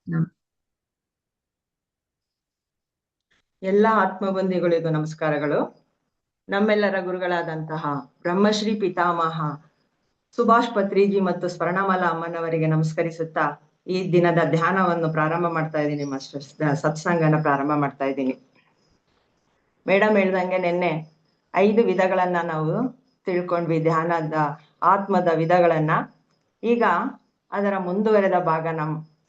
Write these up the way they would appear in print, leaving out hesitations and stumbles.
ನಮ್- ಎಲ್ಲ ಆತ್ಮಬಂಧಿಗಳಿಗೂ ನಮಸ್ಕಾರಗಳು. ನಮ್ಮೆಲ್ಲರ ಗುರುಗಳಾದಂತಹ ಬ್ರಹ್ಮಶ್ರೀ ಪಿತಾಮಹ ಸುಭಾಷ್ ಪತ್ರಿಜಿ ಮತ್ತು ಸ್ವರ್ಣಮಾಲಾ ಅಮ್ಮನವರಿಗೆ ನಮಸ್ಕರಿಸುತ್ತಾ ಈ ದಿನದ ಧ್ಯಾನವನ್ನು ಪ್ರಾರಂಭ ಮಾಡ್ತಾ ಇದ್ದೀನಿ. ಮಾಸ್ಟರ್ಸ್ ಸತ್ಸಂಗನ ಪ್ರಾರಂಭ ಮಾಡ್ತಾ ಇದ್ದೀನಿ. ಮೇಡಮ್ ಹೇಳ್ದಂಗೆ ನಿನ್ನೆ 5 ವಿಧಗಳನ್ನ ನಾವು ತಿಳ್ಕೊಂಡ್ವಿ, ಧ್ಯಾನದ ಆತ್ಮದ ವಿಧಗಳನ್ನ. ಈಗ ಅದರ ಮುಂದುವರೆದ ಭಾಗ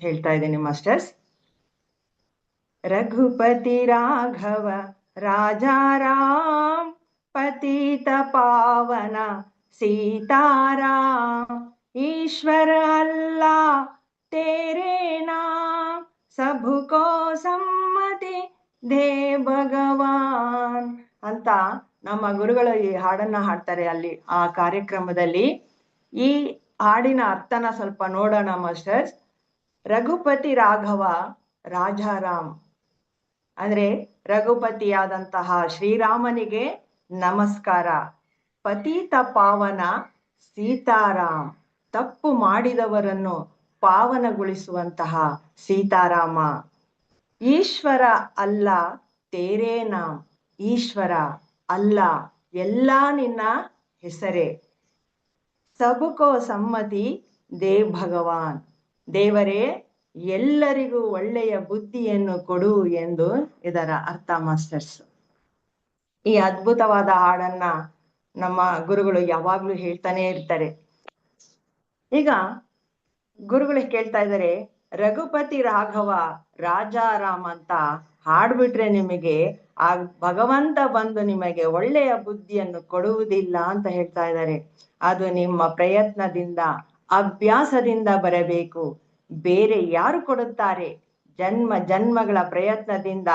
ಹೇಳ್ತಾ ಇದ್ದೀನಿ ಮಾಸ್ಟರ್ಸ್. रघुपति राघव राजा राम पतित पावन सीताराम ईश्वर अल्लाह तेरे नाम सबको सम्मति दे ಭಗವಾನ್ ಅಂತ ನಮ್ಮ ಗುರುಗಳು ಈ ಹಾಡನ್ನ ಹಾಡ್ತಾರೆ. ಅಲ್ಲಿ ಆ ಕಾರ್ಯಕ್ರಮದಲ್ಲಿ ಈ ಹಾಡಿನ ಅರ್ಥನ ಸ್ವಲ್ಪ ನೋಡೋಣ ಮಾಸ್ಟರ್ಸ್. ರಘುಪತಿ ರಾಘವ ರಾಜಾರಾಮ್ ಅಂದ್ರೆ ರಘುಪತಿಯಾದಂತಹ ಶ್ರೀರಾಮನಿಗೆ ನಮಸ್ಕಾರ. ಪತಿತ ಪಾವನ ಸೀತಾರಾಮ್, ತಪ್ಪು ಮಾಡಿದವರನ್ನು ಪಾವನಗೊಳಿಸುವಂತಹ ಸೀತಾರಾಮ. ಈಶ್ವರ ಅಲ್ಲ ತೇರೇ ನಾಮ್, ಈಶ್ವರ ಅಲ್ಲ ಎಲ್ಲ ನಿನ್ನ ಹೆಸರೇ. ಸಬಕೋ ಸಮ್ಮತಿ ದೇ ಭಗವಾನ್, ದೇವರೇ ಎಲ್ಲರಿಗೂ ಒಳ್ಳೆಯ ಬುದ್ಧಿಯನ್ನು ಕೊಡು ಎಂದು ಇದರ ಅರ್ಥ ಮಾಸ್ಟರ್ಸ್. ಈ ಅದ್ಭುತವಾದ ಹಾಡನ್ನ ನಮ್ಮ ಗುರುಗಳು ಯಾವಾಗ್ಲೂ ಹೇಳ್ತಾನೆ ಇರ್ತಾರೆ. ಈಗ ಗುರುಗಳು ಕೇಳ್ತಾ ಇದ್ದಾರೆ, ರಘುಪತಿ ರಾಘವ ರಾಜಾರಾಮ್ ಅಂತ ಹಾಡ್ಬಿಟ್ರೆ ನಿಮಗೆ ಆ ಭಗವಂತ ಬಂದು ನಿಮಗೆ ಒಳ್ಳೆಯ ಬುದ್ಧಿಯನ್ನು ಕೊಡುವುದಿಲ್ಲ ಅಂತ ಹೇಳ್ತಾ ಇದ್ದಾರೆ. ಅದು ನಿಮ್ಮ ಪ್ರಯತ್ನದಿಂದ ಅಭ್ಯಾಸದಿಂದ ಬರಬೇಕು. ಬೇರೆ ಯಾರು ಕೊಡುತ್ತಾರೆ? ಜನ್ಮ ಜನ್ಮಗಳ ಪ್ರಯತ್ನದಿಂದ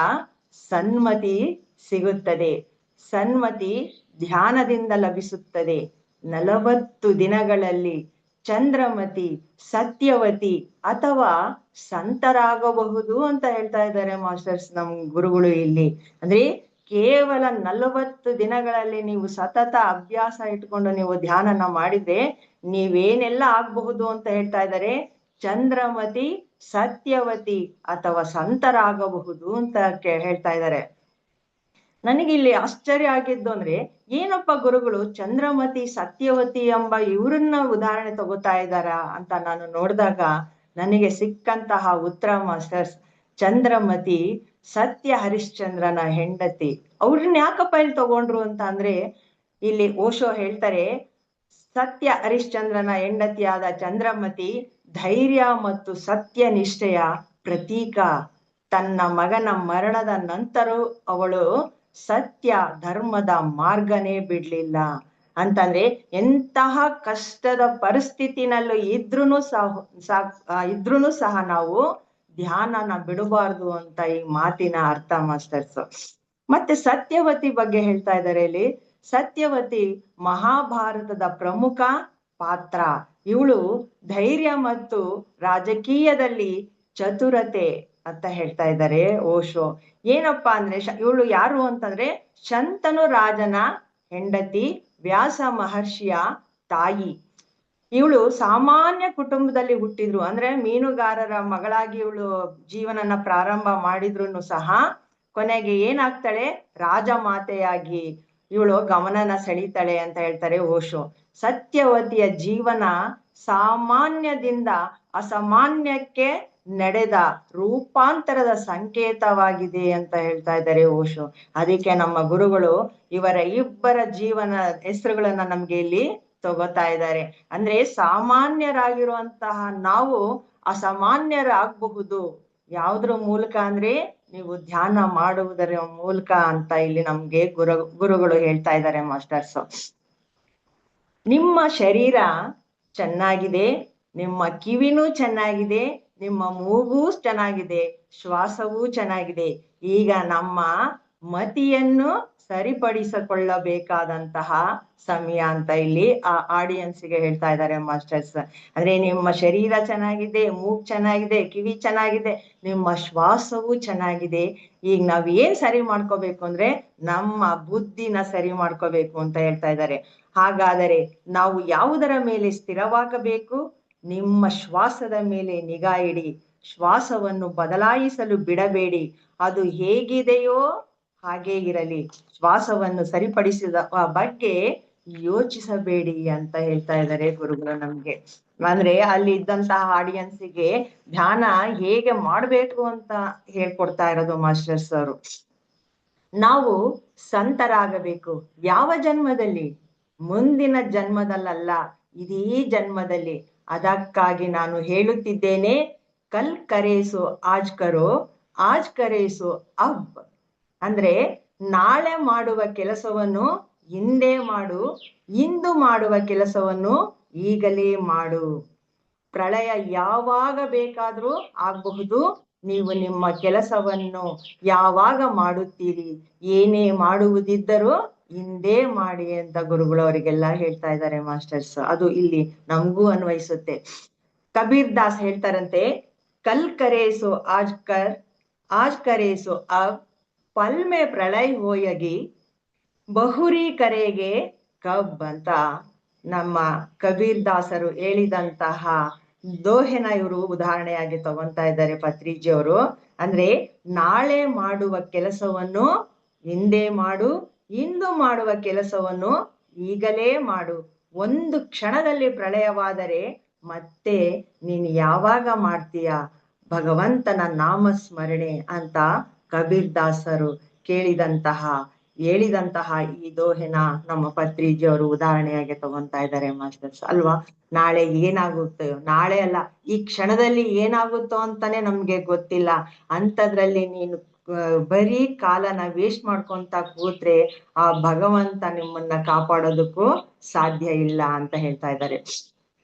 ಸನ್ಮತಿ ಸಿಗುತ್ತದೆ. ಸನ್ಮತಿ ಧ್ಯಾನದಿಂದ ಲಭಿಸುತ್ತದೆ. 40 ದಿನಗಳಲ್ಲಿ ಚಂದ್ರಮತಿ, ಸತ್ಯವತಿ ಅಥವಾ ಸಂತರಾಗಬಹುದು ಅಂತ ಹೇಳ್ತಾ ಇದ್ದಾರೆ ಮಾಸ್ಟರ್ಸ್ ನಮ್ ಗುರುಗಳು ಇಲ್ಲಿ. ಅಂದ್ರೆ ಕೇವಲ 40 ದಿನಗಳಲ್ಲಿ ನೀವು ಸತತ ಅಭ್ಯಾಸ ಇಟ್ಕೊಂಡು ನೀವು ಧ್ಯಾನನ ಮಾಡಿದ್ರೆ ನೀವೇನೆಲ್ಲ ಆಗ್ಬಹುದು ಅಂತ ಹೇಳ್ತಾ ಇದ್ದಾರೆ. ಚಂದ್ರಮತಿ, ಸತ್ಯವತಿ ಅಥವಾ ಸಂತರಾಗಬಹುದು ಅಂತ ಹೇಳ್ತಾ ಇದ್ದಾರೆ. ನನಗಿಲ್ಲಿ ಆಶ್ಚರ್ಯ ಆಗಿದ್ದು ಅಂದ್ರೆ, ಏನಪ್ಪ ಗುರುಗಳು ಚಂದ್ರಮತಿ, ಸತ್ಯವತಿ ಎಂಬ ಇವ್ರನ್ನ ಉದಾಹರಣೆ ತಗೋತಾ ಇದ್ದಾರ ಅಂತ ನಾನು ನೋಡಿದಾಗ ನನಗೆ ಸಿಕ್ಕಂತಹ ಉತ್ತರ ಮಾಸ್ಟರ್ಸ್, ಚಂದ್ರಮತಿ ಸತ್ಯ ಹರಿಶ್ಚಂದ್ರನ ಹೆಂಡತಿ. ಅವ್ರನ್ನ ಯಾಕಪ್ಪ ಇಲ್ಲಿ ತಗೊಂಡ್ರು ಅಂತ ಅಂದ್ರೆ, ಇಲ್ಲಿ ಓಶೋ ಹೇಳ್ತಾರೆ, ಸತ್ಯ ಹರಿಶ್ಚಂದ್ರನ ಹೆಂಡತಿಯಾದ ಚಂದ್ರಮತಿ ಧೈರ್ಯ ಮತ್ತು ಸತ್ಯ ನಿಷ್ಠೆಯ ಪ್ರತೀಕ. ತನ್ನ ಮಗನ ಮರಣದ ನಂತರ ಅವಳು ಸತ್ಯ ಧರ್ಮದ ಮಾರ್ಗನೇ ಬಿಡ್ಲಿಲ್ಲ. ಅಂತಂದ್ರೆ ಎಂತಹ ಕಷ್ಟದ ಪರಿಸ್ಥಿತಿನಲ್ಲೂ ಇದ್ರೂನು ಸಹ ನಾವು ಧ್ಯಾನನ ಬಿಡಬಾರ್ದು ಅಂತ ಈ ಮಾತಿನ ಅರ್ಥ ಮಾಸ್ಟರ್ಸ್. ಮತ್ತೆ ಸತ್ಯವತಿ ಬಗ್ಗೆ ಹೇಳ್ತಾ ಇದ್ದಾರೆ ಇಲ್ಲಿ. ಸತ್ಯವತಿ ಮಹಾಭಾರತದ ಪ್ರಮುಖ ಪಾತ್ರ. ಇವಳು ಧೈರ್ಯ ಮತ್ತು ರಾಜಕೀಯದಲ್ಲಿ ಚತುರತೆ ಅಂತ ಹೇಳ್ತಾ ಇದ್ದಾರೆ ಓಶೋ. ಏನಪ್ಪಾ ಅಂದ್ರೆ ಇವಳು ಯಾರು ಅಂತಂದ್ರೆ ಶಂತನು ರಾಜನ ಹೆಂಡತಿ, ವ್ಯಾಸ ಮಹರ್ಷಿಯ ತಾಯಿ. ಇವಳು ಸಾಮಾನ್ಯ ಕುಟುಂಬದಲ್ಲಿ ಹುಟ್ಟಿದ್ರು. ಅಂದ್ರೆ ಮೀನುಗಾರರ ಮಗಳಾಗಿ ಇವಳು ಜೀವನನ ಪ್ರಾರಂಭ ಮಾಡಿದ್ರು ಸಹ ಕೊನೆಗೆ ಏನಾಗ್ತಾಳೆ? ರಾಜಮಾತೆಯಾಗಿ ಇವಳು ಗಮನನ ಸೆಳೀತಾಳೆ ಅಂತ ಹೇಳ್ತಾರೆ ಓಶೋ. ಸತ್ಯವತಿಯ ಜೀವನ ಸಾಮಾನ್ಯದಿಂದ ಅಸಾಮಾನ್ಯಕ್ಕೆ ನಡೆದ ರೂಪಾಂತರದ ಸಂಕೇತವಾಗಿದೆ ಅಂತ ಹೇಳ್ತಾ ಇದ್ದಾರೆ ಓಶೋ. ಅದಕ್ಕೆ ನಮ್ಮ ಗುರುಗಳು ಇವರ ಇಬ್ಬರ ಜೀವನ ಹೆಸರುಗಳನ್ನ ನಮ್ಗೆ ಇಲ್ಲಿ ತಗೋತಾ ಇದ್ದಾರೆ. ಅಂದ್ರೆ ಸಾಮಾನ್ಯರಾಗಿರುವಂತಹ ನಾವು ಅಸಾಮಾನ್ಯರಾಗಬಹುದು. ಯಾವುದ್ರ ಮೂಲಕ ಅಂದ್ರೆ ನೀವು ಧ್ಯಾನ ಮಾಡುವುದರ ಮೂಲಕ ಅಂತ ಇಲ್ಲಿ ನಮ್ಗೆ ಗುರುಗಳು ಹೇಳ್ತಾ ಇದ್ದಾರೆ ಮಾಸ್ಟರ್ಸ್. ನಿಮ್ಮ ಶರೀರ ಚೆನ್ನಾಗಿದೆ, ನಿಮ್ಮ ಕಿವಿನೂ ಚೆನ್ನಾಗಿದೆ, ನಿಮ್ಮ ಮೂಗು ಚೆನ್ನಾಗಿದೆ, ಶ್ವಾಸವೂ ಚೆನ್ನಾಗಿದೆ. ಈಗ ನಮ್ಮ ಮತಿಯನ್ನು ಸರಿಪಡಿಸಿಕೊಳ್ಳಬೇಕಾದಂತಹ ಸಮಯ ಅಂತ ಇಲ್ಲಿ ಆ ಆಡಿಯನ್ಸ್ಗೆ ಹೇಳ್ತಾ ಇದ್ದಾರೆ ಮಾಸ್ಟರ್ಸ್. ಅಂದ್ರೆ ನಿಮ್ಮ ಶರೀರ ಚೆನ್ನಾಗಿದೆ, ಮೂಗ್ ಚೆನ್ನಾಗಿದೆ, ಕಿವಿ ಚೆನ್ನಾಗಿದೆ, ನಿಮ್ಮ ಶ್ವಾಸವೂ ಚೆನ್ನಾಗಿದೆ. ಈಗ ನಾವ್ ಏನ್ ಸರಿ ಮಾಡ್ಕೋಬೇಕು ಅಂದ್ರೆ ನಮ್ಮ ಬುದ್ಧಿನ ಸರಿ ಮಾಡ್ಕೋಬೇಕು ಅಂತ ಹೇಳ್ತಾ ಇದ್ದಾರೆ. ಹಾಗಾದರೆ ನಾವು ಯಾವುದರ ಮೇಲೆ ಸ್ಥಿರವಾಗಬೇಕು? ನಿಮ್ಮ ಶ್ವಾಸದ ಮೇಲೆ ನಿಗಾ ಇಡಿ. ಶ್ವಾಸವನ್ನು ಬದಲಾಯಿಸಲು ಬಿಡಬೇಡಿ. ಅದು ಹೇಗಿದೆಯೋ ಹಾಗೇ ಇರಲಿ. ಶ್ವಾಸವನ್ನು ಸರಿಪಡಿಸಿದ ಬಗ್ಗೆ ಯೋಚಿಸಬೇಡಿ ಅಂತ ಹೇಳ್ತಾ ಇದ್ದಾರೆ ಗುರುಗಳು ನಮ್ಗೆ. ಅಂದ್ರೆ ಅಲ್ಲಿ ಇದ್ದಂತಹ ಆಡಿಯನ್ಸಿಗೆ ಧ್ಯಾನ ಹೇಗೆ ಮಾಡ್ಬೇಕು ಅಂತ ಹೇಳ್ಕೊಡ್ತಾ ಇರೋದು ಮಾಸ್ಟರ್ಸ್ ಅವರು. ನಾವು ಸಂತರಾಗಬೇಕು. ಯಾವ ಜನ್ಮದಲ್ಲಿ? ಮುಂದಿನ ಜನ್ಮದಲ್ಲ, ಇದೇ ಜನ್ಮದಲ್ಲಿ. ಅದಕ್ಕಾಗಿ ನಾನು ಹೇಳುತ್ತಿದ್ದೇನೆ, ಕಲ್ ಕರೇಸು ಆಜ್ ಕರೋ, ಆಜ್ ಕರೇಸು ಅಬ್. ಅಂದ್ರೆ ನಾಳೆ ಮಾಡುವ ಕೆಲಸವನ್ನು ಹಿಂದೆ ಮಾಡು, ಇಂದು ಮಾಡುವ ಕೆಲಸವನ್ನು ಈಗಲೇ ಮಾಡು. ಪ್ರಳಯ ಯಾವಾಗ ಬೇಕಾದ್ರೂ ಆಗಬಹುದು. ನೀವು ನಿಮ್ಮ ಕೆಲಸವನ್ನು ಯಾವಾಗ ಮಾಡುತ್ತೀರಿ, ಏನೇ ಮಾಡುವುದಿದ್ದರೂ ಹಿಂದೆ ಮಾಡಿ ಅಂತ ಗುರುಗಳು ಅವರಿಗೆಲ್ಲ ಹೇಳ್ತಾ ಇದ್ದಾರೆ ಮಾಸ್ಟರ್ಸ್. ಅದು ಇಲ್ಲಿ ನಮಗೂ ಅನ್ವಯಿಸುತ್ತೆ. ಕಬೀರ್ ದಾಸ್ ಹೇಳ್ತಾರಂತೆ, ಕಲ್ ಕರೇಸು ಆಜ್ ಕರ್, ಆಜ್ ಕರೇಸು ಅಬ್, ಪಲ್ ಮೇ ಪ್ರಳಯ ಹೋಯಗಿ, ಬಹುರಿ ಕರೆಗೆ ಕಬ್ ಅಂತ ನಮ್ಮ ಕಬೀರ್ ದಾಸರು ಹೇಳಿದಂತಹ ದೋಹೆನ ಇವರು ಉದಾಹರಣೆಯಾಗಿ ತಗೊಂತಾ ಇದ್ದಾರೆ ಪತ್ರಿಜಿ ಅವರು. ಅಂದ್ರೆ ನಾಳೆ ಮಾಡುವ ಕೆಲಸವನ್ನು ಹಿಂದೆ ಮಾಡು, ಇಂದು ಮಾಡುವ ಕೆಲಸವನ್ನು ಈಗಲೇ ಮಾಡು. ಒಂದು ಕ್ಷಣದಲ್ಲಿ ಪ್ರಳಯವಾದರೆ ಮತ್ತೆ ನೀನು ಯಾವಾಗ ಮಾಡ್ತೀಯ? ಭಗವಂತನ ನಾಮಸ್ಮರಣೆ ಅಂತ ಕಬೀರ್ ದಾಸರು ಹೇಳಿದಂತಹ ಈ ದೋಹೆನ ನಮ್ಮ ಪತ್ರಿಜಿ ಅವರು ಉದಾಹರಣೆಯಾಗಿ ತಗೊಂತಾ ಇದ್ದಾರೆ ಮಾಸ್ಟರ್ಸ್ ಅಲ್ವಾ. ನಾಳೆ ಏನಾಗುತ್ತೋ, ನಾಳೆ ಅಲ್ಲ ಈ ಕ್ಷಣದಲ್ಲಿ ಏನಾಗುತ್ತೋ ಅಂತಾನೆ ನಮ್ಗೆ ಗೊತ್ತಿಲ್ಲ. ಅಂಥದ್ರಲ್ಲಿ ನೀನು ಬರೀ ಕಾಲನ ವೇಸ್ಟ್ ಮಾಡ್ಕೊಂತ ಕೂತ್ರೆ ಆ ಭಗವಂತ ನಿಮ್ಮನ್ನ ಕಾಪಾಡೋದಕ್ಕೂ ಸಾಧ್ಯ ಇಲ್ಲ ಅಂತ ಹೇಳ್ತಾ ಇದ್ದಾರೆ.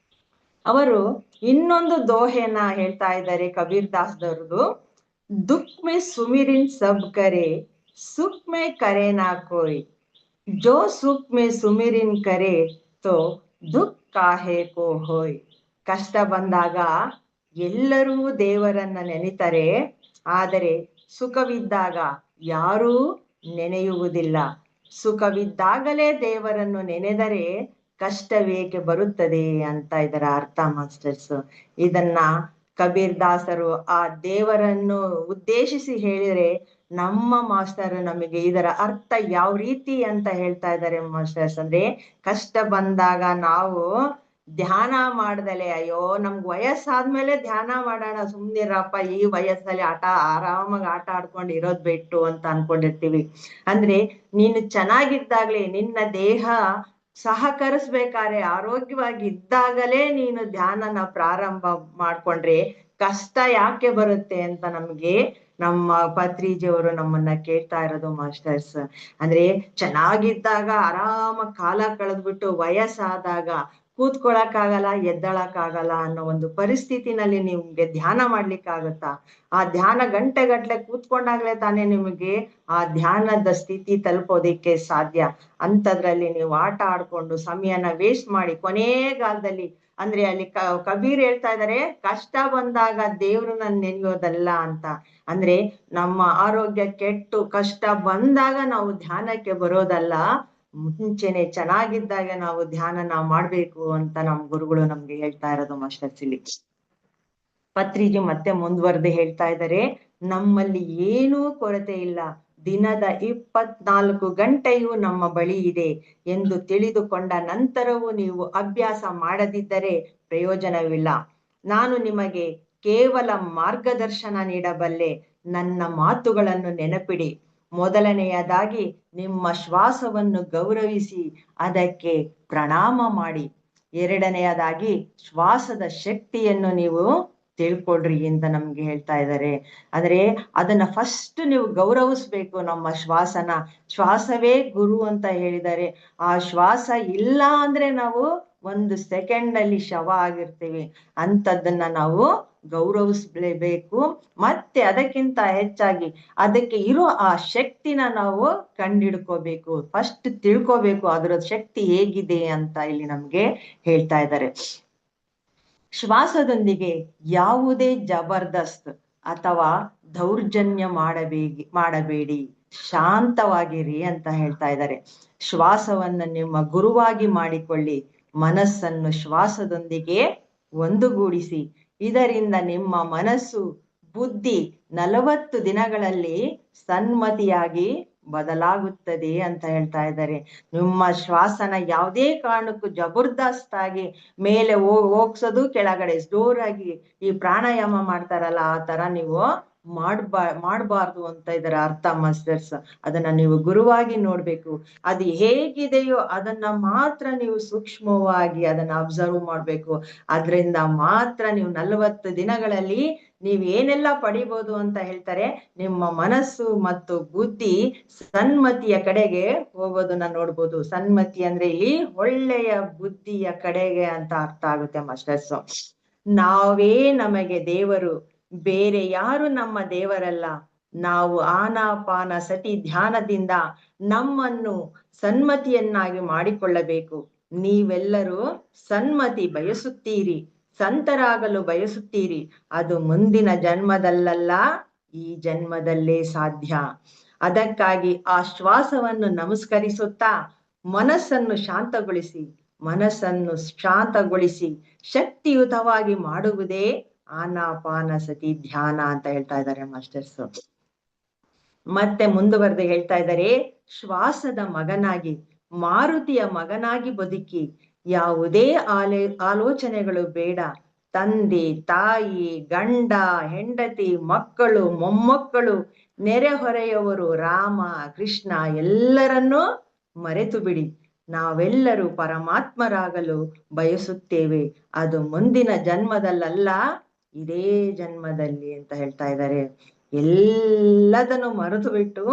ಅವರು ಇನ್ನೊಂದು ದೋಹೆನ ಹೇಳ್ತಾ ಇದ್ದಾರೆ ಕಬೀರ್ ದಾಸ್ದವ್ರದ್ದು. ದುಃಖ ಮೇ ಸುಮಿರಿನ್ ಸಬ್ ಕರೆ, ಸುಖ್ ಮೇ ಕರೆ ನಾ ಕೋಯ್, ಜೋ ಸುಖ್ ಮೇ ಸುಮಿರಿನ್ ಕರೆ ತೋ ದುಃಖ ಕಾಹೆ ಕೋ ಹೋಯ್. ಕಷ್ಟ ಬಂದಾಗ ಎಲ್ಲರೂ ದೇವರನ್ನ ನೆನೆತಾರೆ, ಆದರೆ ಸುಖವಿದ್ದಾಗ ಯಾರೂ ನೆನೆಯುವುದಿಲ್ಲ. ಸುಖವಿದ್ದಾಗಲೇ ದೇವರನ್ನು ನೆನೆದರೆ ಕಷ್ಟವೇಕೆ ಬರುತ್ತದೆ ಅಂತ ಇದರ ಅರ್ಥ ಮಾಸ್ಟರ್ಸ್. ಇದನ್ನ ಕಬೀರ್ ದಾಸರು ಆ ದೇವರನ್ನು ಉದ್ದೇಶಿಸಿ ಹೇಳಿದ್ರೆ ನಮ್ಮ ಮಾಸ್ಟರ್ ನಮಗೆ ಇದರ ಅರ್ಥ ಯಾವ ರೀತಿ ಅಂತ ಹೇಳ್ತಾ ಇದ್ದಾರೆ ಮಾಸ್ಟರ್ಸ್. ಅಂದ್ರೆ ಕಷ್ಟ ಬಂದಾಗ ನಾವು ಧ್ಯಾನ ಮಾಡ್ದಲೆ, ಅಯ್ಯೋ ನಮ್ಗ್ ವಯಸ್ಸಾದ್ಮೇಲೆ ಧ್ಯಾನ ಮಾಡೋಣ, ಸುಮ್ನಿರಪ್ಪ, ಈ ವಯಸ್ಸಲ್ಲಿ ಆರಾಮಾಗಿ ಆಟ ಆಡ್ಕೊಂಡು ಇರೋದ್ ಬಿಟ್ಟು ಅಂತ ಅನ್ಕೊಂಡಿರ್ತೀವಿ. ಅಂದ್ರೆ ನೀನು ಚೆನ್ನಾಗಿದ್ದಾಗ್ಲೇ, ನಿನ್ನ ದೇಹ ಸಹಕರಿಸ್ಬೇಕಾದ್ರೆ, ಆರೋಗ್ಯವಾಗಿ ಇದ್ದಾಗಲೇ ನೀನು ಧ್ಯಾನನ ಪ್ರಾರಂಭ ಮಾಡ್ಕೊಂಡ್ರೆ ಕಷ್ಟ ಯಾಕೆ ಬರುತ್ತೆ ಅಂತ ನಮ್ಗೆ ನಮ್ಮ ಪತ್ರಿಜಿಯವರು ನಮ್ಮನ್ನ ಕೇಳ್ತಾ ಇರೋದು ಮಾಸ್ಟರ್ಸ್. ಅಂದ್ರೆ ಚೆನ್ನಾಗಿದ್ದಾಗ ಆರಾಮಾಗಿ ಕಾಲ ಕಳೆದ್ಬಿಟ್ಟು ವಯಸ್ಸಾದಾಗ ಕೂತ್ಕೊಳಕ್ಕಾಗಲ್ಲ, ಎದ್ದಳಕ್ಕಾಗಲ್ಲ ಅನ್ನೋ ಒಂದು ಪರಿಸ್ಥಿತಿನಲ್ಲಿ ನಿಮ್ಗೆ ಧ್ಯಾನ ಮಾಡ್ಲಿಕ್ಕಾಗತ್ತಾ? ಆ ಧ್ಯಾನ ಗಂಟೆಗಟ್ಲೆ ಕೂತ್ಕೊಂಡಾಗ್ಲೇ ತಾನೇ ನಿಮಗೆ ಆ ಧ್ಯಾನದ ಸ್ಥಿತಿ ತಲುಪೋದಿಕ್ಕೆ ಸಾಧ್ಯ. ಅಂಥದ್ರಲ್ಲಿ ನೀವು ಆಟ ಆಡ್ಕೊಂಡು ಸಮಯನ ವೇಸ್ಟ್ ಮಾಡಿ ಕೊನೆಗಾಲದಲ್ಲಿ, ಅಂದ್ರೆ ಅಲ್ಲಿ ಕಬೀರ್ ಹೇಳ್ತಾ ಇದಾರೆ, ಕಷ್ಟ ಬಂದಾಗ ದೇವ್ರನ್ನ ನೆನೆಯೋದಲ್ಲ ಅಂತ. ಅಂದ್ರೆ ನಮ್ಮ ಆರೋಗ್ಯ ಕೆಟ್ಟು ಕಷ್ಟ ಬಂದಾಗ ನಾವು ಧ್ಯಾನಕ್ಕೆ ಬರೋದಲ್ಲ, ಮುಂಚೆನೆ ಚೆನ್ನಾಗಿದ್ದಾಗ ನಾವು ಧ್ಯಾನನ ಮಾಡ್ಬೇಕು ಅಂತ ನಮ್ ಗುರುಗಳು ನಮ್ಗೆ ಹೇಳ್ತಾ ಇರೋದು ಮಾಸ್ಟರ್ಸ್. ಇಲ್ಲಿ ಪತ್ರಿಜಿ ಮತ್ತೆ ಮುಂದುವರೆದು ಹೇಳ್ತಾ ಇದ್ದಾರೆ, ನಮ್ಮಲ್ಲಿ ಏನೂ ಕೊರತೆ ಇಲ್ಲ, ದಿನದ 24 ಗಂಟೆಯೂ ನಮ್ಮ ಬಳಿ ಇದೆ ಎಂದು ತಿಳಿದುಕೊಂಡ ನಂತರವೂ ನೀವು ಅಭ್ಯಾಸ ಮಾಡದಿದ್ದರೆ ಪ್ರಯೋಜನವಿಲ್ಲ. ನಾನು ನಿಮಗೆ ಕೇವಲ ಮಾರ್ಗದರ್ಶನ ನೀಡಬಲ್ಲೆ. ನನ್ನ ಮಾತುಗಳನ್ನು ನೆನಪಿಡಿ. ಮೊದಲನೆಯದಾಗಿ ನಿಮ್ಮ ಶ್ವಾಸವನ್ನು ಗೌರವಿಸಿ ಅದಕ್ಕೆ ಪ್ರಣಾಮ ಮಾಡಿ. ಎರಡನೆಯದಾಗಿ ಶ್ವಾಸದ ಶಕ್ತಿಯನ್ನು ನೀವು ತಿಳ್ಕೊಳ್ರಿ ಅಂತ ನಮ್ಗೆ ಹೇಳ್ತಾ ಇದ್ದಾರೆ. ಅಂದ್ರೆ ಅದನ್ನ ಫಸ್ಟ್ ನೀವು ಗೌರವಿಸ್ಬೇಕು, ನಮ್ಮ ಶ್ವಾಸನ. ಶ್ವಾಸವೇ ಗುರು ಅಂತ ಹೇಳಿದ್ದಾರೆ. ಆ ಶ್ವಾಸ ಇಲ್ಲ ಅಂದ್ರೆ ನಾವು ಒಂದು ಸೆಕೆಂಡ್ ಅಲ್ಲಿ ಶವ ಆಗಿರ್ತೀವಿ. ಅಂಥದ್ದನ್ನ ನಾವು ಗೌರವಿಸ್ಲೇಬೇಕು. ಮತ್ತೆ ಅದಕ್ಕಿಂತ ಹೆಚ್ಚಾಗಿ ಅದಕ್ಕೆ ಇರೋ ಆ ಶಕ್ತಿನ ನಾವು ಕಂಡಿಡ್ಕೋಬೇಕು, ಫಸ್ಟ್ ತಿಳ್ಕೋಬೇಕು ಅದರ ಶಕ್ತಿ ಹೇಗಿದೆ ಅಂತ ಇಲ್ಲಿ ನಮ್ಗೆ ಹೇಳ್ತಾ ಇದ್ದಾರೆ. ಶ್ವಾಸದೊಂದಿಗೆ ಯಾವುದೇ ಜಬರ್ದಸ್ತ್ ಅಥವಾ ದೌರ್ಜನ್ಯ ಮಾಡಬೇಡಿ, ಶಾಂತವಾಗಿರಿ ಅಂತ ಹೇಳ್ತಾ ಇದ್ದಾರೆ. ಶ್ವಾಸವನ್ನು ನಿಮ್ಮ ಗುರುವಾಗಿ ಮಾಡಿಕೊಳ್ಳಿ. ಮನಸ್ಸನ್ನು ಶ್ವಾಸದೊಂದಿಗೆ ಒಂದುಗೂಡಿಸಿ ಇದರಿಂದ ನಿಮ್ಮ ಮನಸ್ಸು ಬುದ್ಧಿ 40 ದಿನಗಳಲ್ಲಿ ಸನ್ಮತಿಯಾಗಿ ಬದಲಾಗುತ್ತದೆ ಅಂತ ಹೇಳ್ತಾ ಇದ್ದಾರೆ. ನಿಮ್ಮ ಶ್ವಾಸನ ಯಾವುದೇ ಕಾರಣಕ್ಕೂ ಜಬರ್ದಸ್ತಾಗಿ ಮೇಲೆ ಹೋಗ್ಸೋದು, ಕೆಳಗಡೆ ಜೋರಾಗಿ ಈ ಪ್ರಾಣಾಯಾಮ ಮಾಡ್ತಾರಲ್ಲ ಆ ತರ ನೀವು ಮಾಡಬಾರ್ದು ಅಂತ ಇದರ ಅರ್ಥ ಮಾಸ್ಟರ್ಸ್. ಅದನ್ನ ನೀವು ಗುರುವಾಗಿ ನೋಡ್ಬೇಕು. ಅದು ಹೇಗಿದೆಯೋ ಅದನ್ನ ಮಾತ್ರ ನೀವು ಸೂಕ್ಷ್ಮವಾಗಿ ಅದನ್ನ ಅಬ್ಸರ್ವ್ ಮಾಡ್ಬೇಕು. ಅದರಿಂದ ಮಾತ್ರ ನೀವು 40 ದಿನಗಳಲ್ಲಿ ನೀವ್ ಏನೆಲ್ಲ ಪಡಿಬೋದು ಅಂತ ಹೇಳ್ತಾರೆ. ನಿಮ್ಮ ಮನಸ್ಸು ಮತ್ತು ಬುದ್ಧಿ ಸನ್ಮತಿಯ ಕಡೆಗೆ ಹೋಗೋದನ್ನ ನೋಡ್ಬೋದು. ಸನ್ಮತಿ ಅಂದ್ರೆ ಇಲ್ಲಿ ಒಳ್ಳೆಯ ಬುದ್ಧಿಯ ಕಡೆಗೆ ಅಂತ ಅರ್ಥ ಆಗುತ್ತೆ ಮಾಸ್ಟರ್ಸ್. ನಾವೇ ನಮಗೆ ದೇವರು, ಬೇರೆ ಯಾರು ನಮ್ಮ ದೇವರಲ್ಲ. ನಾವು ಆನಾಪಾನ ಸತಿ ಧ್ಯಾನದಿಂದ ನಮ್ಮನ್ನು ಸನ್ಮತಿಯನ್ನಾಗಿ ಮಾಡಿಕೊಳ್ಳಬೇಕು. ನೀವೆಲ್ಲರೂ ಸನ್ಮತಿ ಬಯಸುತ್ತೀರಿ, ಸಂತರಾಗಲು ಬಯಸುತ್ತೀರಿ. ಅದು ಮುಂದಿನ ಜನ್ಮದಲ್ಲಲ್ಲ, ಈ ಜನ್ಮದಲ್ಲೇ ಸಾಧ್ಯ. ಅದಕ್ಕಾಗಿ ಆ ಶ್ವಾಸವನ್ನು ನಮಸ್ಕರಿಸುತ್ತಾ ಮನಸ್ಸನ್ನು ಶಾಂತಗೊಳಿಸಿ ಶಕ್ತಿಯುತವಾಗಿ ಮಾಡುವುದೇ ಆನಾಪಾನ ಸತಿ ಧ್ಯಾನ ಅಂತ ಹೇಳ್ತಾ ಇದ್ದಾರೆ ಮಾಸ್ಟರ್ಸ್. ಮತ್ತೆ ಮುಂದುವರೆದು ಹೇಳ್ತಾ ಇದ್ದಾರೆ, ಶ್ವಾಸದ ಮಗನಾಗಿ, ಮಾರುತಿಯ ಮಗನಾಗಿ ಬದುಕಿ. ಯಾವುದೇ ಆಲೋಚನೆಗಳು ಬೇಡ. ತಂದೆ, ತಾಯಿ, ಗಂಡ, ಹೆಂಡತಿ, ಮಕ್ಕಳು, ಮೊಮ್ಮಕ್ಕಳು, ನೆರೆಹೊರೆಯವರು, ರಾಮ, ಕೃಷ್ಣ ಎಲ್ಲರನ್ನೂ ಮರೆತು ಬಿಡಿ. ನಾವೆಲ್ಲರೂ ಪರಮಾತ್ಮರಾಗಲು ಬಯಸುತ್ತೇವೆ. ಅದು ಮುಂದಿನ ಜನ್ಮದಲ್ಲಲ್ಲ, ಇದೇ ಜನ್ಮದಲ್ಲಿ ಅಂತ ಹೇಳ್ತಾ ಇದ್ದಾರೆ. ಎಲ್ಲದನ್ನು ಮರೆತು ಬಿಟ್ಟು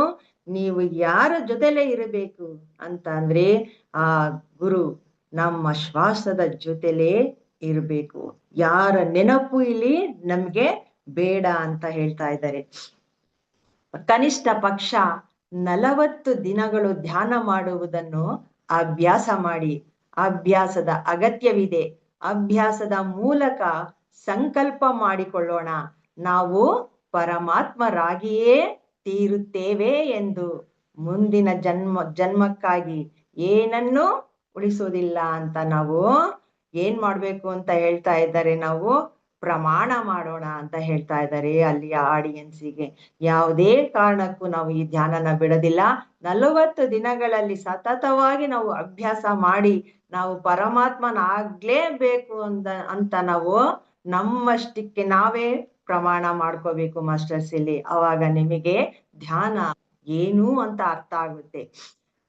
ನೀವು ಯಾರ ಜೊತೆಲೇ ಇರಬೇಕು ಅಂತ ಅಂದ್ರೆ ಆ ಗುರು ನಮ್ಮ ಶ್ವಾಸದ ಜೊತೆಲೇ ಇರಬೇಕು. ಯಾರ ನೆನಪು ಇಲ್ಲಿ ನಮ್ಗೆ ಬೇಡ ಅಂತ ಹೇಳ್ತಾ ಇದ್ದಾರೆ. ಕನಿಷ್ಠ ಪಕ್ಷ 40 ದಿನಗಳು ಧ್ಯಾನ ಮಾಡುವುದನ್ನು ಅಭ್ಯಾಸ ಮಾಡಿ. ಅಭ್ಯಾಸದ ಅಗತ್ಯವಿದೆ. ಅಭ್ಯಾಸದ ಮೂಲಕ ಸಂಕಲ್ಪ ಮಾಡಿಕೊಳ್ಳೋಣ, ನಾವು ಪರಮಾತ್ಮರಾಗಿಯೇ ತೀರುತ್ತೇವೆ ಎಂದು. ಮುಂದಿನ ಜನ್ಮಕ್ಕಾಗಿ ಏನನ್ನೂ ಉಳಿಸೋದಿಲ್ಲ ಅಂತ ನಾವು ಏನ್ ಮಾಡ್ಬೇಕು ಅಂತ ಹೇಳ್ತಾ ಇದ್ದಾರೆ. ನಾವು ಪ್ರಮಾಣ ಮಾಡೋಣ ಅಂತ ಹೇಳ್ತಾ ಇದ್ದಾರೆ ಅಲ್ಲಿಯ ಆಡಿಯನ್ಸಿಗೆ. ಯಾವುದೇ ಕಾರಣಕ್ಕೂ ನಾವು ಈ ಧ್ಯಾನನ ಬಿಡೋದಿಲ್ಲ. 40 ದಿನಗಳಲ್ಲಿ ಸತತವಾಗಿ ನಾವು ಅಭ್ಯಾಸ ಮಾಡಿ ನಾವು ಪರಮಾತ್ಮನಾಗ್ಲೇಬೇಕು ಅಂತ ನಾವು ನಮ್ಮಷ್ಟಕ್ಕೆ ನಾವೇ ಪ್ರಮಾಣ ಮಾಡ್ಕೋಬೇಕು ಮಾಸ್ಟರ್ಸ್ ಇಲ್ಲಿ. ಅವಾಗ ನಿಮಗೆ ಧ್ಯಾನ ಏನು ಅಂತ ಅರ್ಥ ಆಗುತ್ತೆ.